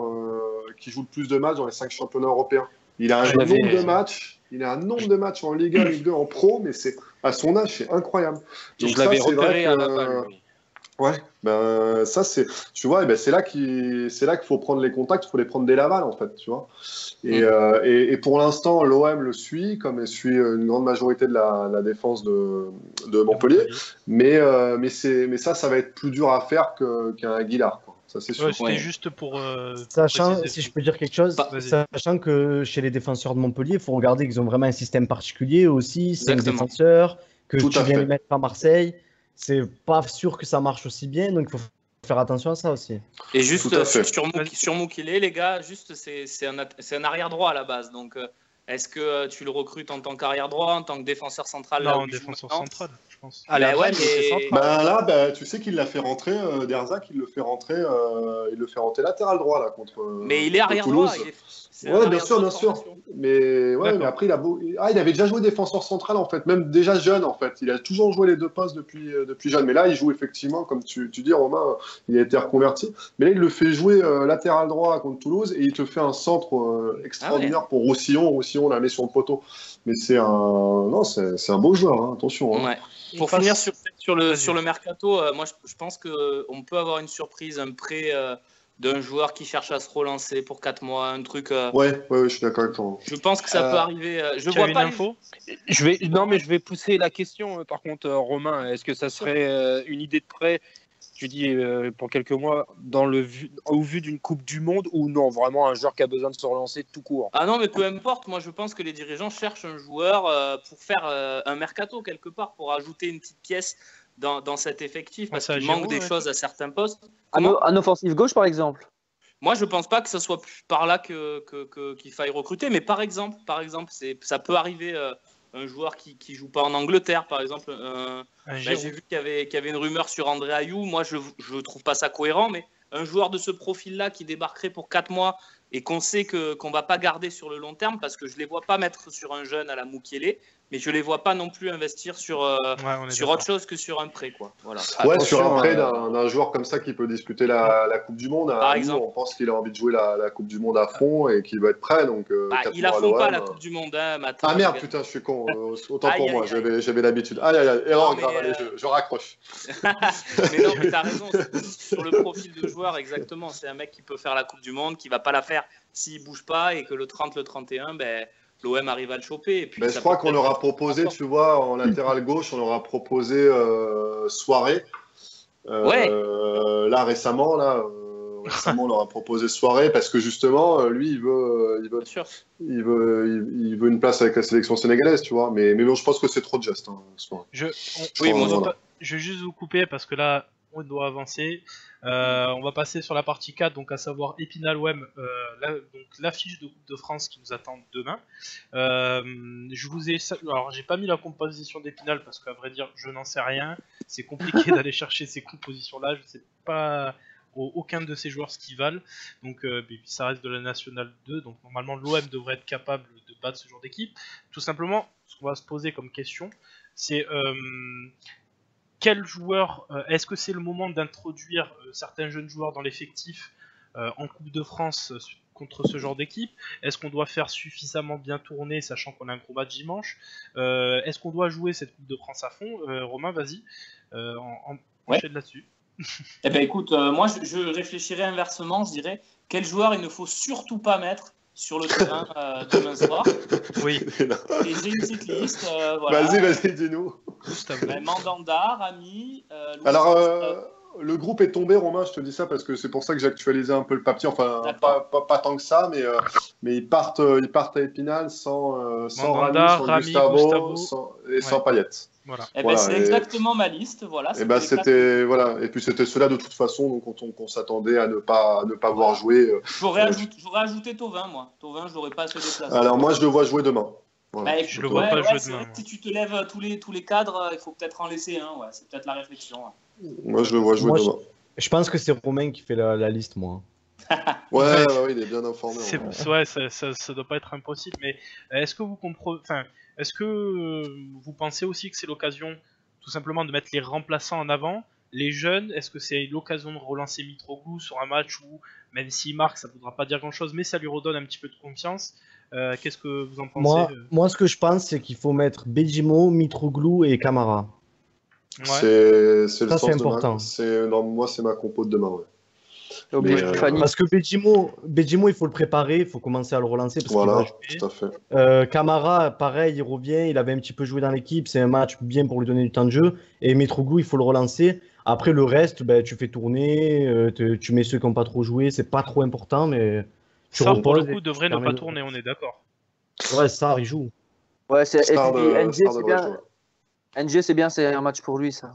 qui joue le plus de matchs dans les 5 championnats européens. Il a un nombre de matchs en Ligue 1, Ligue 2, en pro, mais à son âge, c'est incroyable. Donc, je l'avais repéré à la balle. Ouais, ça c'est, tu vois, c'est là qu'il faut prendre les contacts, il faut les prendre dès Laval en fait, tu vois. Et pour l'instant, l'OM le suit, comme elle suit une grande majorité de la défense de Montpellier, mais ça va être plus dur à faire qu'un Aguilar, quoi. Ça c'est sûr. C'était juste pour. Sachant, si je peux dire quelque chose, sachant que chez les défenseurs de Montpellier, il faut regarder qu'ils ont vraiment un système particulier aussi. 5 défenseurs que tu viens de mettre à Marseille. C'est pas sûr que ça marche aussi bien, donc il faut faire attention à ça aussi. Et juste sur Mukiele, les gars, juste c'est un arrière droit à la base. Donc est-ce que tu le recrutes en tant qu'arrière droit, en tant que défenseur central? Non, en défenseur central, je pense. Là, tu sais qu'il l'a fait rentrer, Derzac, il le fait rentrer latéral droit là contre. Mais il est arrière droit. C'est un Ouais, bien arrière sûr, droit bien de sûr. formation. Mais D'accord. après, il avait déjà joué défenseur central, en fait, même déjà jeune, en fait. Il a toujours joué les deux postes depuis jeune. Mais là, il joue effectivement, comme tu dis, Romain, il a été reconverti. Mais là, il le fait jouer latéral droit contre Toulouse et il te fait un centre extraordinaire pour Roussillon. Roussillon, on l'a mis sur le poteau. Mais c'est un beau joueur, hein, attention. Hein. Ouais. On Pour passe- finir Vas-y. sur le mercato, moi je pense qu'on peut avoir une surprise, un prêt d'un joueur qui cherche à se relancer pour 4 mois, un truc. Ouais, je suis d'accord avec toi. Je pense que ça peut arriver. Je Tu vois avais pas une info Non, mais je vais pousser la question, par contre, Romain. Est-ce que ça serait une idée de prêt, tu dis, pour quelques mois, au vu d'une Coupe du Monde, ou non, vraiment un joueur qui a besoin de se relancer tout court? Ah non, mais peu importe. Moi, je pense que les dirigeants cherchent un joueur pour faire un mercato quelque part, pour ajouter une petite pièce dans cet effectif, parce Pense à qu'il manque Giroud, des ouais. choses à certains postes. Comment Un offensif gauche, par exemple. Moi, je pense pas que ce soit par là qu'il faille recruter, mais par exemple, ça peut arriver. Un joueur qui joue pas en Angleterre, par exemple. J'ai vu qu'il y avait une rumeur sur André Ayou. Moi, je trouve pas ça cohérent, mais un joueur de ce profil-là qui débarquerait pour 4 mois et qu'on sait qu'on va pas garder sur le long terme, parce que je les vois pas mettre sur un jeune à la Mukiele, mais je les vois pas non plus investir sur autre chose que sur un prêt, quoi. Voilà. Ouais, sur un prêt Attention, d'un joueur comme ça qui peut disputer la Coupe du Monde. Par Nous, exemple. on pense qu'il a envie de jouer la Coupe du Monde à fond et qu'il va être prêt. Donc, Il affronte pas la Coupe du Monde, hein, Matt. Ah merde, putain, je suis con. Autant pour Aïe, moi, aïe, aïe. j'avais l'habitude. Aïe, aïe, aïe, erreur mais, grave, allez, je raccroche. Mais non, mais t'as raison. Sur le profil de joueur, exactement. C'est un mec qui peut faire la Coupe du Monde, qui va pas la faire s'il bouge pas, et que le 30, le 31, l'OM arrive à le choper. Et puis, Je crois qu'on leur a proposé, tu vois, en latéral gauche, on leur a proposé Soirée. Là, récemment, on leur a proposé Soirée parce que justement, lui, il veut une place avec la sélection sénégalaise, tu vois. Mais bon, je pense que c'est trop de gestes. Hein, Je Oui, vais juste vous couper parce que là, on doit avancer. On va passer sur la partie 4, donc à savoir Épinal-OM, donc l'affiche de Coupe de France qui nous attend demain. Alors, j'ai pas mis la composition d'Épinal parce qu'à vrai dire, je n'en sais rien. C'est compliqué d'aller chercher ces compositions-là. Je sais pas aucun de ces joueurs ce qu'ils valent. Donc, ça reste de la Nationale 2. Donc, normalement, l'OM devrait être capable de battre ce genre d'équipe. Tout simplement, ce qu'on va se poser comme question, c'est quel joueur, est-ce que c'est le moment d'introduire certains jeunes joueurs dans l'effectif en Coupe de France contre ce genre d'équipe? Est-ce qu'on doit faire suffisamment bien tourner, sachant qu'on a un gros match dimanche? Est-ce qu'on doit jouer cette Coupe de France à fond? Romain, vas-y, enchaîne là-dessus. Eh ben écoute, moi je réfléchirais inversement, je dirais quel joueur il ne faut surtout pas mettre sur le terrain demain soir. Oui. Et j'ai une petite liste. Voilà. Vas-y, dis-nous. Mandanda, Rami. Louis. Alors, le groupe est tombé, Romain, je te dis ça parce que c'est pour ça que j'ai actualisé un peu le papier. Enfin, pas tant que ça, mais ils partent à Épinal sans Mandanda, Rami, sans Gustavo, sans Payet. Voilà. C'est exactement ma liste. Voilà. Et et puis c'était ceux-là de toute façon, donc on s'attendait à ne pas voir jouer. J'aurais ajouté Thauvin, moi. Thauvin, je l'aurais pas se déplacer. Alors moi, je le vois jouer demain. Voilà. Je le vois pas jouer demain. Si tu te lèves tous les cadres, il faut peut-être en laisser un. Ouais, c'est peut-être la réflexion. Ouais. Moi, je le vois jouer demain. Je pense que c'est Romain qui fait la liste, moi. Ouais, il est bien informé. Ouais, ça doit pas être impossible. Mais est-ce que vous comprenez, est-ce que vous pensez aussi que c'est l'occasion, tout simplement, de mettre les remplaçants en avant, les jeunes? Est-ce que c'est l'occasion de relancer Mitroglou sur un match où, même s'il marque, ça ne voudra pas dire grand-chose, mais ça lui redonne un petit peu de confiance? Qu'est-ce que vous en pensez? Moi, ce que je pense, c'est qu'il faut mettre Bedjimo, Mitroglou et Camara. Ouais. C'est le ça, sens c'est important. Moi, c'est ma compo de demain. Ouais. Parce que Bedjimo, il faut le préparer, il faut commencer à le relancer. Parce voilà, tout à fait. Camara, pareil, il revient, il avait un petit peu joué dans l'équipe, c'est un match bien pour lui donner du temps de jeu. Et Mitroglou, il faut le relancer. Après, le reste, tu fais tourner, tu mets ceux qui n'ont pas trop joué, c'est pas trop important, mais tu reposes. Pour le coup, et devrait ne pas tourner, on est d'accord. Ouais, Sarr, il joue. Ouais, NG, c'est bien, c'est un match pour lui, ça.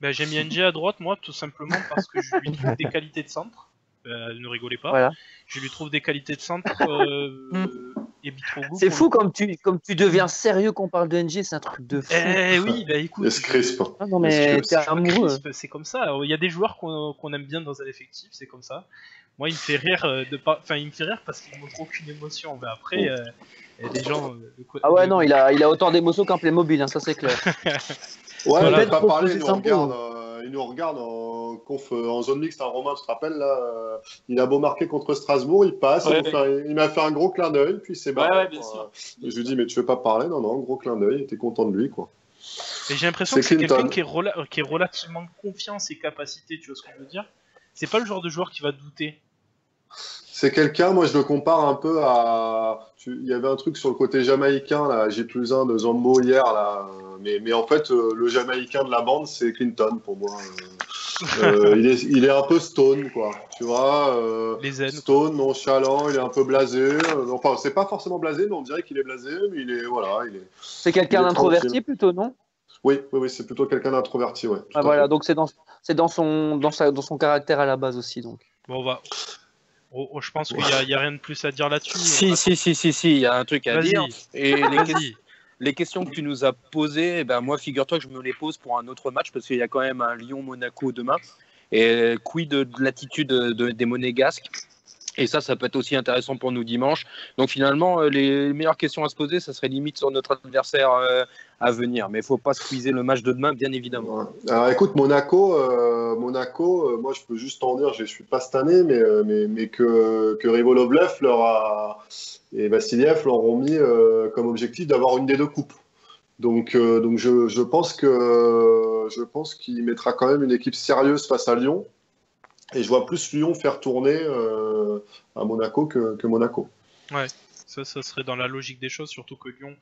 J'ai mis NG à droite, moi, tout simplement parce que je lui trouve des qualités de centre. Ne rigolez pas. Voilà. Je lui trouve des qualités de centre et Mitroglou. C'est fou comme tu deviens sérieux quand on parle de NG, c'est un truc de fou. Oui, écoute. Ah non, mais t'es amoureux. C'est comme ça. Il y a des joueurs qu'on aime bien dans un effectif, c'est comme ça. Moi, il me fait rire il me fait rire parce qu'il montre aucune émotion. Mais après, il y a des gens. Ah ouais, non, il a autant d'émotions qu'un Playmobil, hein, ça c'est clair. Ouais, Voilà. il va pas parler, Proposé il nous regarde en conf, en zone mixte, un Romain, tu te rappelles, là, il a beau marquer contre Strasbourg, il passe, Ouais, il m'a fait un gros clin d'œil, puis c'est barré. Ouais, bien sûr. Je lui dis, mais tu veux pas parler? Non, non, gros clin d'œil, t'es content de lui, quoi. Et j'ai l'impression que C'est c'est quelqu'un Clinton. qui est relativement confiant en ses capacités, tu vois ce que je veux dire? C'est pas le genre de joueur qui va douter. C'est quelqu'un, moi je le compare un peu à. Il y avait un truc sur le côté jamaïcain, là, J+1 de Zambo hier, là. Mais en fait, le jamaïcain de la bande, c'est Clinton pour moi. Il est un peu stone, quoi. Tu vois, Les zen. stone, nonchalant, il est un peu blasé. Enfin, c'est pas forcément blasé, mais on dirait qu'il est blasé, mais il est. Voilà, il est. C'est quelqu'un Il est d'introverti tranquille. plutôt, non? Oui, c'est plutôt quelqu'un d'introverti, ouais. Tout Ah, à voilà, fait. donc c'est dans son caractère à la base aussi. Donc. Bon, je pense qu'il y a rien de plus à dire là-dessus. Si, il y a un truc à Vas-y. dire. Et Vas-y. les questions que tu nous as posées, eh ben moi, figure-toi que je me les pose pour un autre match parce qu'il y a quand même un Lyon-Monaco demain. Et quid de l'attitude des Monégasques. Et ça peut être aussi intéressant pour nous dimanche. Donc finalement, les meilleures questions à se poser, ça serait limite sur notre adversaire à venir. Mais il ne faut pas squeezer le match de demain, bien évidemment. Ouais. Alors écoute, Monaco, moi je peux juste t'en dire, je ne suis pas cette année, mais que Ribolovlev et Vassiliev leur ont mis comme objectif d'avoir une des deux coupes. Donc je pense qu'il mettra quand même une équipe sérieuse face à Lyon. Et je vois plus Lyon faire tourner à Monaco que Monaco. Ouais, ça serait dans la logique des choses, surtout que Lyon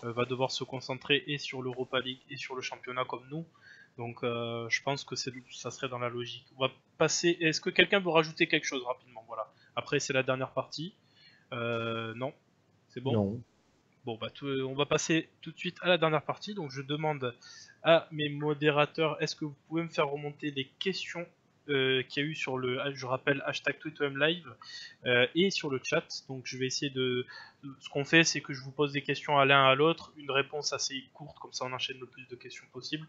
va devoir se concentrer et sur l'Europa League et sur le championnat comme nous. Donc je pense que ça serait dans la logique. On va passer. Est-ce que quelqu'un veut rajouter quelque chose rapidement? Voilà. Après, c'est la dernière partie. Non, c'est bon. Non. Bon, on va passer tout de suite à la dernière partie. Donc je demande à mes modérateurs, est-ce que vous pouvez me faire remonter les questions qu'il y a eu sur le, je rappelle, hashtag TweetOM Live et sur le chat. Donc je vais essayer ce qu'on fait, c'est que je vous pose des questions à l'un à l'autre, une réponse assez courte, comme ça on enchaîne le plus de questions possible.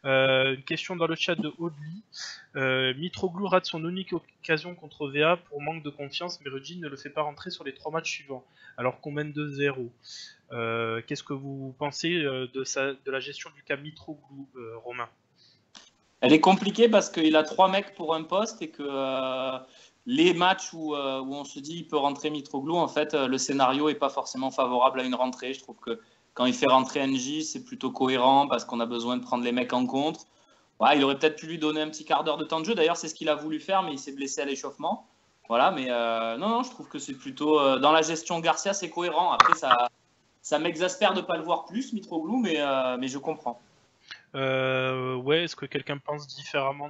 Une question dans le chat de Audley. Mitroglou rate son unique occasion contre VA pour manque de confiance, mais Rudin ne le fait pas rentrer sur les 3 matchs suivants, alors qu'on mène 2-0. Qu'est-ce que vous pensez de la gestion du cas Mitroglou, Romain? Elle est compliquée parce qu'il a 3 mecs pour un poste et que les matchs où on se dit il peut rentrer Mitroglou, en fait, le scénario n'est pas forcément favorable à une rentrée. Je trouve que quand il fait rentrer NJ, c'est plutôt cohérent parce qu'on a besoin de prendre les mecs en contre. Ouais, il aurait peut-être pu lui donner un petit quart d'heure de temps de jeu. D'ailleurs, c'est ce qu'il a voulu faire, mais il s'est blessé à l'échauffement. Voilà, mais non, je trouve que c'est plutôt dans la gestion Garcia, c'est cohérent. Après, ça m'exaspère de ne pas le voir plus, Mitroglou, mais je comprends. Ouais, est-ce que quelqu'un pense différemment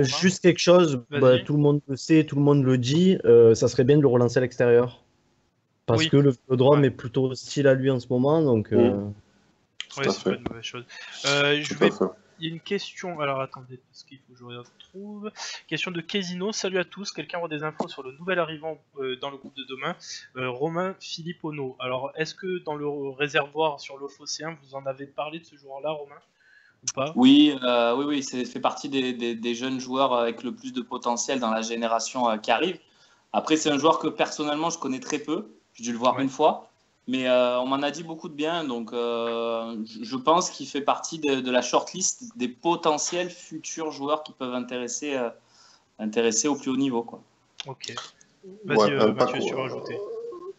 Juste quelque chose, tout le monde le sait, tout le monde le dit, ça serait bien de le relancer à l'extérieur. Parce que le Vélodrome est plutôt hostile à lui en ce moment, donc... Ouais, c'est pas une mauvaise chose. Il y a une question, alors attendez, parce qu'il faut que je retrouve. Question de Casino, salut à tous, quelqu'un aura des infos sur le nouvel arrivant dans le groupe de demain, Romain Philippe Ono. Alors, est-ce que dans le réservoir sur l'Ophocéen, vous en avez parlé de ce joueur-là, Romain? Ou pas? Oui, ça fait partie des jeunes joueurs avec le plus de potentiel dans la génération qui arrive. Après, c'est un joueur que personnellement, je connais très peu. J'ai dû le voir une fois. Mais on m'en a dit beaucoup de bien, donc je pense qu'il fait partie de la shortlist des potentiels futurs joueurs qui peuvent intéresser au plus haut niveau, quoi. Ok. Vas-y, Mathieu, tu veux rajouter?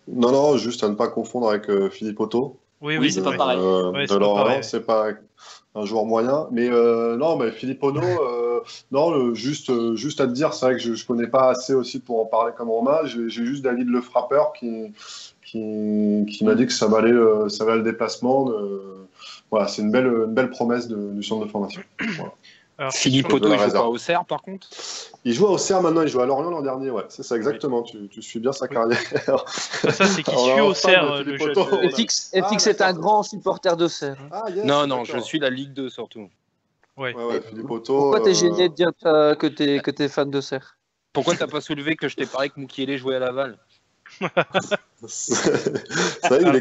Non, juste à ne pas confondre avec Philippe Otto. Oui, c'est pas pareil. C'est pas un joueur moyen. Mais non, mais Philippe Ono, non, juste à te dire, c'est vrai que je connais pas assez aussi pour en parler comme Romain. J'ai juste David le frappeur qui m'a dit que ça valait le déplacement. Voilà, c'est une belle promesse du centre de formation. Voilà. Alors, Philippe Otto, il joue pas au Serre par contre? Il joue au Serre maintenant, il joue à Lorient l'an dernier, ouais, c'est ça exactement, tu suis bien sa carrière. Ça c'est qu'il suit au Serre le jeu. FX est un grand supporter de Serre. Non, je suis la Ligue 2 surtout. Ouais, Philippe Otto. Pourquoi t'es gêné de dire que t'es fan de Serre? Pourquoi t'as pas soulevé que je t'ai parlé que Moukielé jouait à Laval? C'est vrai, il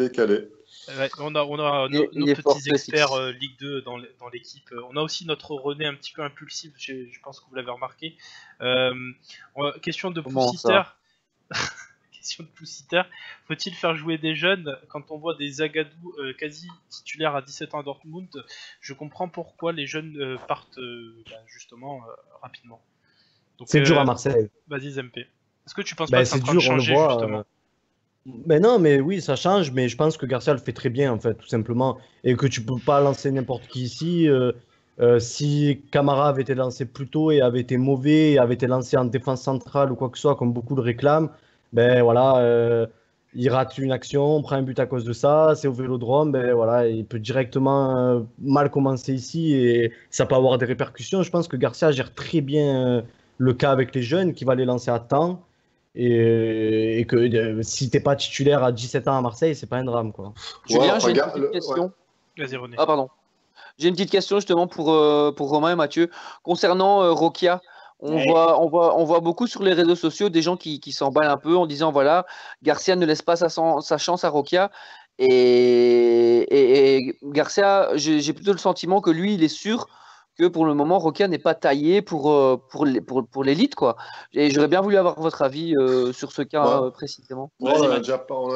est calé. Ouais, on a nos est fort, petits experts Ligue 2 dans l'équipe. On a aussi notre René un petit peu impulsif, je pense que vous l'avez remarqué. Question de Comment Poussitter. Question de Poussitter. Faut-il faire jouer des jeunes quand on voit des Zagadou quasi titulaires à 17 ans à Dortmund? Je comprends pourquoi les jeunes partent justement rapidement. C'est dur à Marseille. Vas-y Zempe. Est-ce que tu penses pas que c'est en train dur, de changer on le voit, justement Mais non, mais oui, ça change, mais je pense que Garcia le fait très bien, en fait, tout simplement. Et que tu peux pas lancer n'importe qui ici. Si Camara avait été lancé plus tôt et avait été mauvais, et avait été lancé en défense centrale ou quoi que ce soit, comme beaucoup le réclament, ben voilà, il rate une action, on prend un but à cause de ça, c'est au Vélodrome, ben voilà, il peut directement mal commencer ici et ça peut avoir des répercussions. Je pense que Garcia gère très bien le cas avec les jeunes, qui va les lancer à temps. Et que si t'es pas titulaire à 17 ans à Marseille, c'est pas un drame, quoi. Julien, j'ai une petite question. Vas-y René. Ah pardon. J'ai une petite question justement pour Romain et Mathieu. Concernant Rokia, on voit beaucoup sur les réseaux sociaux des gens qui s'emballent un peu en disant voilà, Garcia ne laisse pas sa chance à Rokia. Et Garcia, j'ai plutôt le sentiment que lui, il est sûr que pour le moment, Rokia n'est pas taillé pour l'élite, quoi. Et j'aurais bien voulu avoir votre avis sur ce cas précisément. Ouais, on a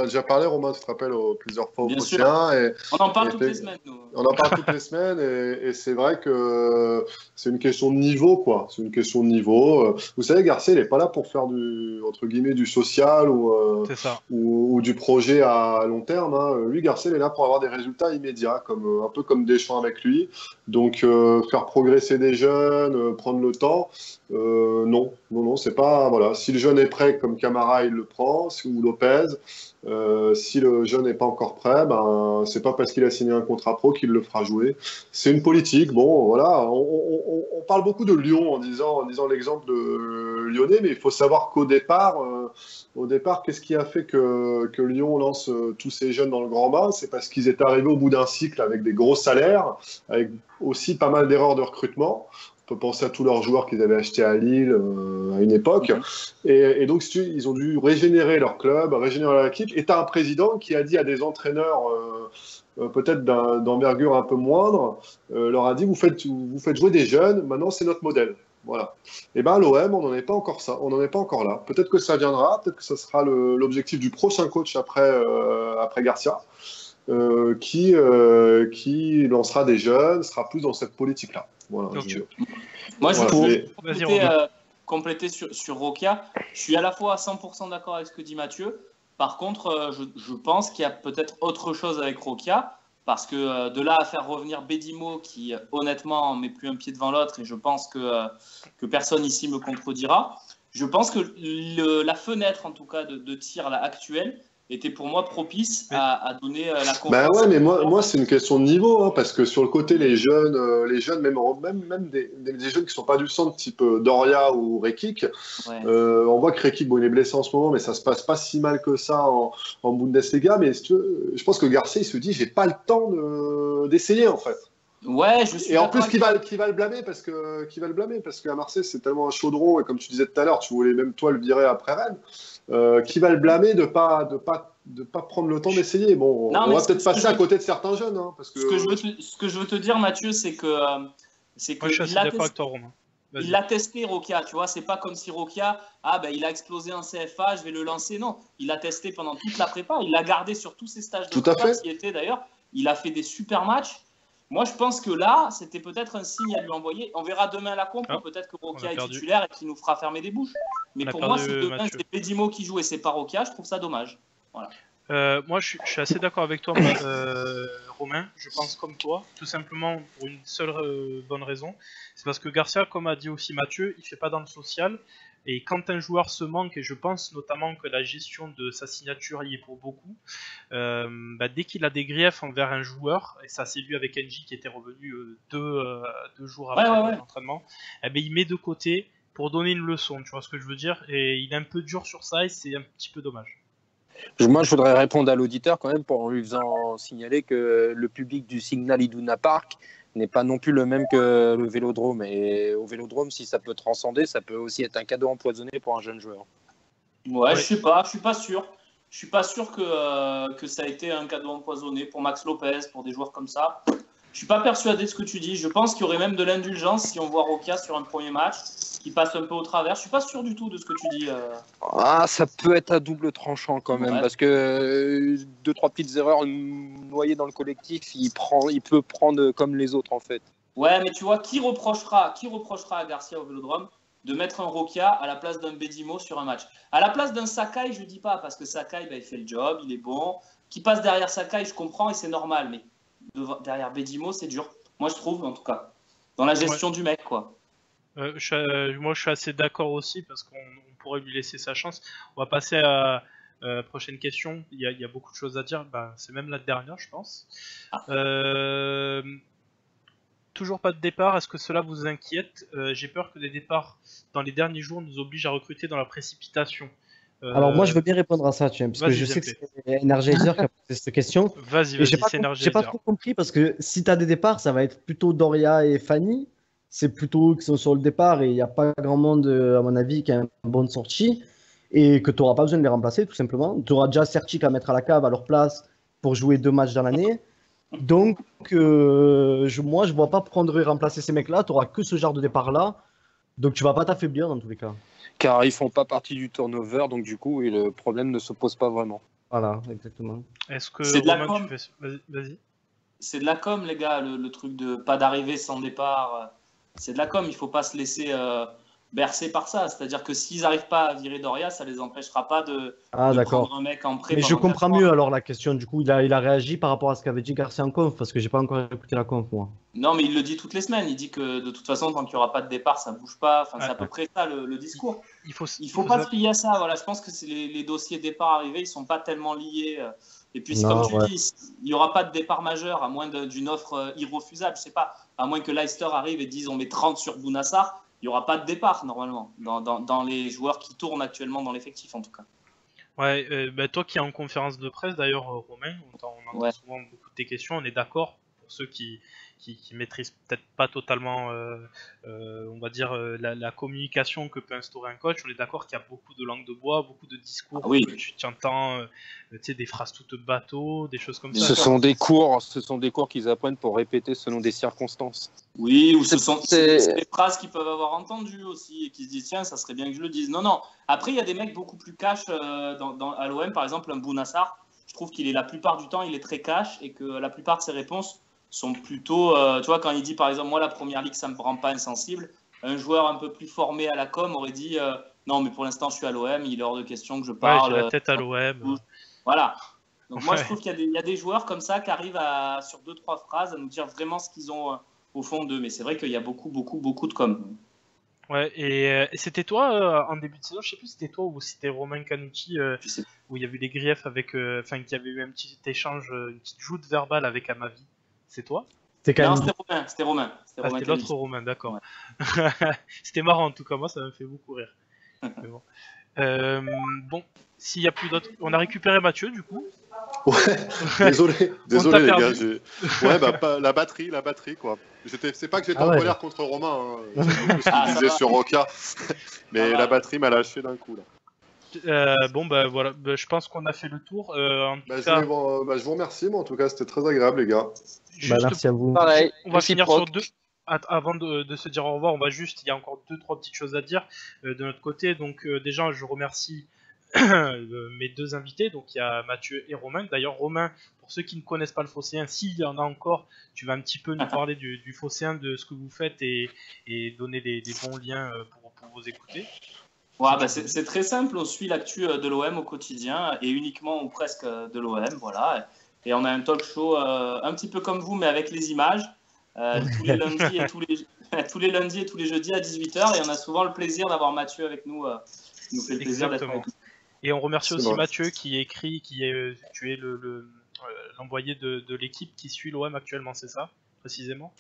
déjà parlé, Romain, tu te rappelles, plusieurs fois au Bien quotidien. Et on en parle toutes les semaines, nous. On en parle toutes les semaines et c'est vrai que c'est une question de niveau, quoi. C'est une question de niveau. Vous savez, Garcia, il n'est pas là pour faire entre guillemets, du social ou du projet à long terme. Hein. Lui, Garcia, il est là pour avoir des résultats immédiats, un peu comme Deschamps avec lui. Donc, faire progresser des jeunes, prendre le temps, non, c'est pas... Voilà. Si le jeune est prêt, comme Camara, il le prend, ou Lopez... si le jeune n'est pas encore prêt, c'est pas parce qu'il a signé un contrat pro qu'il le fera jouer. C'est une politique. Bon, voilà, on parle beaucoup de Lyon en disant l'exemple de Lyonnais, mais il faut savoir qu'au départ, qu'est-ce qui a fait que Lyon lance tous ces jeunes dans le grand bain? C'est parce qu'ils étaient arrivés au bout d'un cycle avec des gros salaires, avec aussi pas mal d'erreurs de recrutement. On peut penser à tous leurs joueurs qu'ils avaient achetés à Lille à une époque. Et donc, ils ont dû régénérer leur club, régénérer leur équipe. Et tu as un président qui a dit à des entraîneurs, peut-être d'envergure un peu moindre, leur a dit, vous faites jouer des jeunes, maintenant c'est notre modèle. Voilà. Et l'OM, on n'en est pas encore ça. On n'en est pas encore là. Peut-être que ça viendra, peut-être que ça sera l'objectif du prochain coach après Garcia. Qui lancera des jeunes, sera plus dans cette politique-là. Voilà, Moi, je voulais compléter sur Rokia. Je suis à la fois à 100% d'accord avec ce que dit Mathieu. Par contre, je pense qu'il y a peut-être autre chose avec Rokia, parce que de là à faire revenir Bédimo, qui honnêtement met plus un pied devant l'autre, et je pense que personne ici me contredira. Je pense que la fenêtre, en tout cas, de tir là, actuelle, était pour moi propice à donner la confiance. Ouais, mais moi c'est une question de niveau, hein, parce que sur le côté, les jeunes même des jeunes qui sont pas du centre, type Doria ou Rekik, on voit que Rekik, il est blessé en ce moment, mais ça se passe pas si mal que ça en Bundesliga. Mais si tu veux, je pense que Garcia, il se dit, j'ai pas le temps d'essayer, en fait. Ouais, je suis. Et en plus, qui va le blâmer parce qu'à Marseille, c'est tellement un chaudron, et comme tu disais tout à l'heure, tu voulais même toi le virer après Rennes. Qui va le blâmer de pas prendre le temps d'essayer? Bon, on va peut-être passer à côté de certains jeunes, hein, parce que ce que je veux te dire, Mathieu, c'est que je suis assez d'accord avec toi, Romain. Il l'a testé, Rokia, tu vois, c'est pas comme si Rokia, il a explosé en CFA, je vais le lancer. Non, il l'a testé pendant toute la prépa, il l'a gardé sur tous ses stages de prépa, qui était d'ailleurs, il a fait des super matchs. Moi, je pense que là, c'était peut-être un signe à lui envoyer. On verra demain à la comp, peut-être que Rokia est titulaire et qu'il nous fera fermer des bouches. Mais pour moi, si demain c'est Bédimo qui joue et c'est pas Rokia, je trouve ça dommage. Voilà. Moi, je suis assez d'accord avec toi, Romain. Je pense comme toi, tout simplement pour une seule bonne raison. C'est parce que Garcia, comme a dit aussi Mathieu, il fait pas dans le social. Et quand un joueur se manque, et je pense notamment que la gestion de sa signature y est pour beaucoup, dès qu'il a des griefs envers un joueur, et ça c'est lui avec Engie qui était revenu deux jours après l'entraînement, il met de côté pour donner une leçon, tu vois ce que je veux dire, et il est un peu dur sur ça et c'est un petit peu dommage. Moi, je voudrais répondre à l'auditeur quand même en lui faisant signaler que le public du Signal Iduna Park n'est pas non plus le même que le Vélodrome. Et au Vélodrome, si ça peut transcender, ça peut aussi être un cadeau empoisonné pour un jeune joueur. Ouais, je sais pas sûr. Je suis pas sûr que ça a été un cadeau empoisonné pour Max Lopez, pour des joueurs comme ça. Je suis pas persuadé de ce que tu dis. Je pense qu'il y aurait même de l'indulgence si on voit Roca sur un premier match qui passe un peu au travers. Je suis pas sûr du tout de ce que tu dis. Ah, ça peut être à double tranchant quand même, Ouais. parce que 2-3 petites erreurs noyées dans le collectif, il peut prendre comme les autres en fait. Ouais, mais tu vois, qui reprochera à Garcia au Vélodrome de mettre un Roca à la place d'un Bedimo sur un match? À la place d'un Sakai, je dis pas, parce que Sakai, il fait le job, il est bon. Qui passe derrière Sakai, je comprends et c'est normal, mais derrière Bedimo, c'est dur. Moi, je trouve, en tout cas, dans la gestion du mec, quoi. Moi, je suis assez d'accord aussi parce qu'on pourrait lui laisser sa chance. On va passer à prochaine question. Il y a beaucoup de choses à dire. C'est même la dernière, je pense. Toujours pas de départ. Est-ce que cela vous inquiète? J'ai peur que les départs dans les derniers jours nous obligent à recruter dans la précipitation. Alors moi je veux bien répondre à ça, tu vois, parce que je sais que c'est Energizer qui a posé cette question. Vas-y, c'est Energizer. J'ai pas trop compris parce que si tu as des départs, ça va être plutôt Doria et Fanny. C'est plutôt eux qui sont sur le départ et il n'y a pas grand monde, à mon avis, qui a une bonne sortie et que tu n'auras pas besoin de les remplacer tout simplement. Tu auras déjà Sertic à mettre à la cave à leur place pour jouer 2 matchs dans l'année. Donc moi je vois pas prendre et remplacer ces mecs-là. Tu n'auras que ce genre de départ-là. Donc tu vas pas t'affaiblir dans tous les cas. Car ils font pas partie du turnover, donc du coup, le problème ne se pose pas vraiment. Voilà, exactement. Est-ce que c'est de la Romain, com. Vas-y. C'est de la com, les gars, le truc de pas d'arrivée sans départ. C'est de la com, il faut pas se laisser bercer par ça. C'est-à-dire que s'ils n'arrivent pas à virer Doria, ça les empêchera pas de prendre un mec en prêt. Mais je comprends mieux alors la question. Du coup, il a réagi par rapport à ce qu'avait dit Garcia en conf, parce que j'ai pas encore écouté la conf, moi. Non, mais il le dit toutes les semaines. Il dit que de toute façon, tant qu'il n'y aura pas de départ, ça bouge pas. Enfin, c'est à peu près ça le discours. Il faut pas se plier à ça. Voilà, je pense que les dossiers départ arrivés, ils sont pas tellement liés. Et puis, comme tu dis, il n'y aura pas de départ majeur, à moins d'une offre irrefusable. Je sais pas, à moins que Leicester arrive et dise on met 30 sur Bounassar, il n'y aura pas de départ normalement dans les joueurs qui tournent actuellement dans l'effectif en tout cas. Ouais, toi qui es en conférence de presse d'ailleurs, Romain, on entend souvent beaucoup de tes questions. On est d'accord pour ceux qui maîtrisent peut-être pas totalement, on va dire, la communication que peut instaurer un coach. On est d'accord qu'il y a beaucoup de langue de bois, beaucoup de discours. Ah oui. Tu entends, des phrases toutes bateau, des choses comme ça. Ce sont des cours qu'ils apprennent pour répéter selon des circonstances. Oui, ou c'est des phrases qu'ils peuvent avoir entendues aussi et qui se disent tiens, ça serait bien que je le dise. Non. Après, il y a des mecs beaucoup plus cash à l'OM, par exemple, un Bounassar. Je trouve qu'il est la plupart du temps, il est très cash et que la plupart de ses réponses sont plutôt, tu vois, quand il dit par exemple, moi la première ligue ça me rend pas insensible, un joueur un peu plus formé à la com aurait dit non, mais pour l'instant je suis à l'OM, il est hors de question que je parle. Ouais, j'ai la tête à l'OM. Voilà. Donc moi je trouve qu'il y a des joueurs comme ça qui arrivent sur 2-3 phrases à nous dire vraiment ce qu'ils ont au fond d'eux, mais c'est vrai qu'il y a beaucoup de com. Ouais, et c'était toi en début de saison, je sais plus si c'était toi ou si c'était Romain Canucci, où il y avait eu des griefs avec, qu'il y avait eu un petit échange, une petite joute verbale avec Amavi. C'est toi? Non, c'était Romain. C'était l'autre Romain, d'accord. Ouais. C'était marrant en tout cas, moi ça m'a fait beaucoup rire. Bon, s'il n'y a plus d'autres... On a récupéré Mathieu du coup. Ouais, désolé les gars. Ouais, la batterie quoi. C'est pas que j'étais en colère contre Romain, ce qu'il disait sur Roca, mais la batterie m'a lâché d'un coup là. Voilà, je pense qu'on a fait le tour. Je vous remercie, mais en tout cas c'était très agréable les gars. Merci à vous. Pareil, on va finir sur deux. Avant de se dire au revoir, il y a encore 2-3 petites choses à dire de notre côté. Donc déjà, je remercie mes deux invités. Donc il y a Mathieu et Romain. D'ailleurs, Romain, pour ceux qui ne connaissent pas le Phocéen, s'il y en a encore, tu vas un petit peu nous parler du Phocéen, de ce que vous faites et donner des bons liens pour vous écouter. Ouais, c'est très simple, on suit l'actu de l'OM au quotidien et uniquement ou presque de l'OM, voilà. Et on a un talk show un petit peu comme vous, mais avec les images, tous les lundis et tous les jeudis à 18h. Et on a souvent le plaisir d'avoir Mathieu avec nous, qui nous fait le plaisir d'être avec nous. Et on remercie aussi Mathieu qui écrit, tu es l'envoyé de l'équipe qui suit l'OM actuellement, c'est ça, précisément?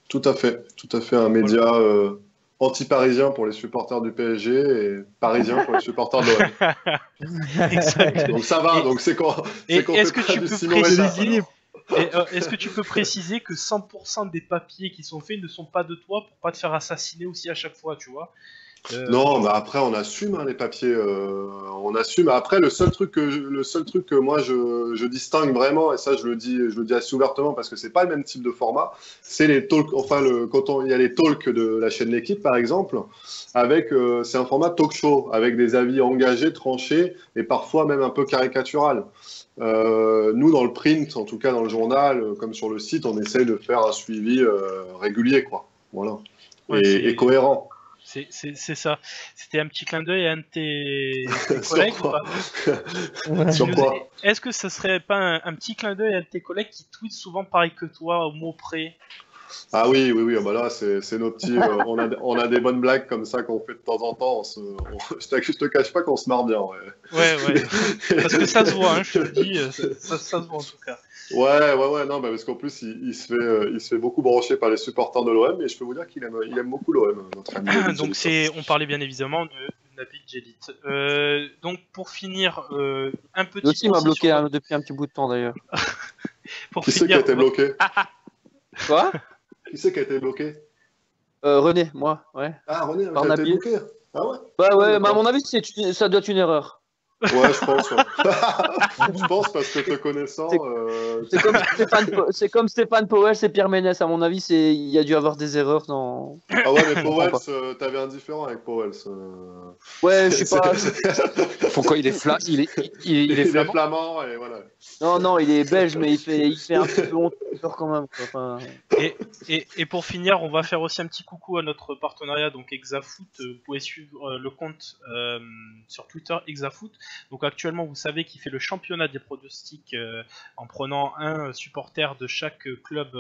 Tout à fait, un média anti-parisien pour les supporters du PSG et parisien pour les supporters de l'OM. Exact. Donc ça va, donc c'est quand est-ce que tu peux préciser que 100% des papiers qui sont faits ne sont pas de toi pour pas te faire assassiner aussi à chaque fois, tu vois? Non, mais après on assume hein, les papiers, on assume. Après le seul truc que moi je distingue vraiment, et ça je le dis assez ouvertement parce que c'est pas le même type de format, c'est les talks. Enfin il y a les talks de la chaîne L'équipe par exemple, avec c'est un format talk show avec des avis engagés, tranchés et parfois même un peu caricatural. Nous dans le print, en tout cas dans le journal, comme sur le site, on essaye de faire un suivi régulier quoi. Voilà. Ouais, Et cohérent. C'est ça. C'était un petit clin d'œil à un de tes collègues ou pas? Sur quoi? Est-ce que ce serait pas un petit clin d'œil à un de tes collègues qui tweet souvent pareil que toi, au mot près? Ah oui, ah bah là, c'est nos petits. On a des bonnes blagues comme ça qu'on fait de temps en temps. Je te cache pas qu'on se marre bien. Ouais. Ouais. Parce que ça se voit, hein, je te le dis, ça se voit en tout cas. Ouais, non, bah parce qu'en plus, il se fait beaucoup brancher par les supporters de l'OM, et je peux vous dire qu'il aime beaucoup l'OM, notre ami. Donc on parlait bien évidemment de Nabil Djellit. Donc pour finir, un petit. Lui aussi m'a bloqué depuis un petit bout de temps d'ailleurs. Qui c'est qui a été bloqué? Quoi? Qui c'est qui a été bloqué? René, moi, ouais. Ah, René, Par qui a été Nabil. bloqué? Ah ouais? Bah ouais, Ah, mais à mon avis, ça doit être une erreur. Ouais, je pense. Ouais. Je pense parce que te connaissant. C'est comme Stéphane Powell et Pierre Ménès. À mon avis, il y a dû avoir des erreurs dans. Ah ouais, mais Powell, t'avais un différent avec Powell. Ouais, je sais pas. Pourquoi il est Il est flamand et voilà. Non, il est belge, mais il fait un peu honte quand même. Quoi. Enfin... Et pour finir, on va faire aussi un petit coucou à notre partenariat, donc Exafoot. Vous pouvez suivre le compte sur Twitter Exafoot. Donc actuellement, vous savez qu'il fait le championnat des pronostics en prenant un supporter de chaque club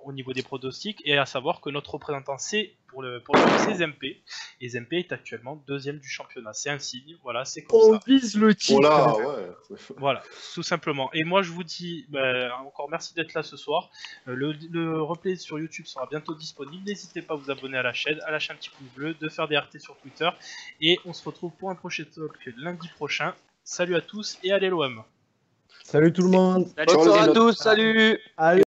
au niveau des pronostics, et à savoir que notre représentant c'est pour le c'est Zempe, et Zempe est actuellement deuxième du championnat. C'est un signe, voilà, c'est comme ça. On vise le titre. Oh là, ouais. Voilà, tout simplement. Et moi je vous dis encore merci d'être là ce soir. Le replay sur YouTube sera bientôt disponible. N'hésitez pas à vous abonner à la chaîne, à lâcher un petit pouce bleu, de faire des RT sur Twitter, et on se retrouve pour un prochain talk lundi prochain. Salut à tous et allez l'OM. Salut tout le monde. Bonne soirée à tous, salut. Allez.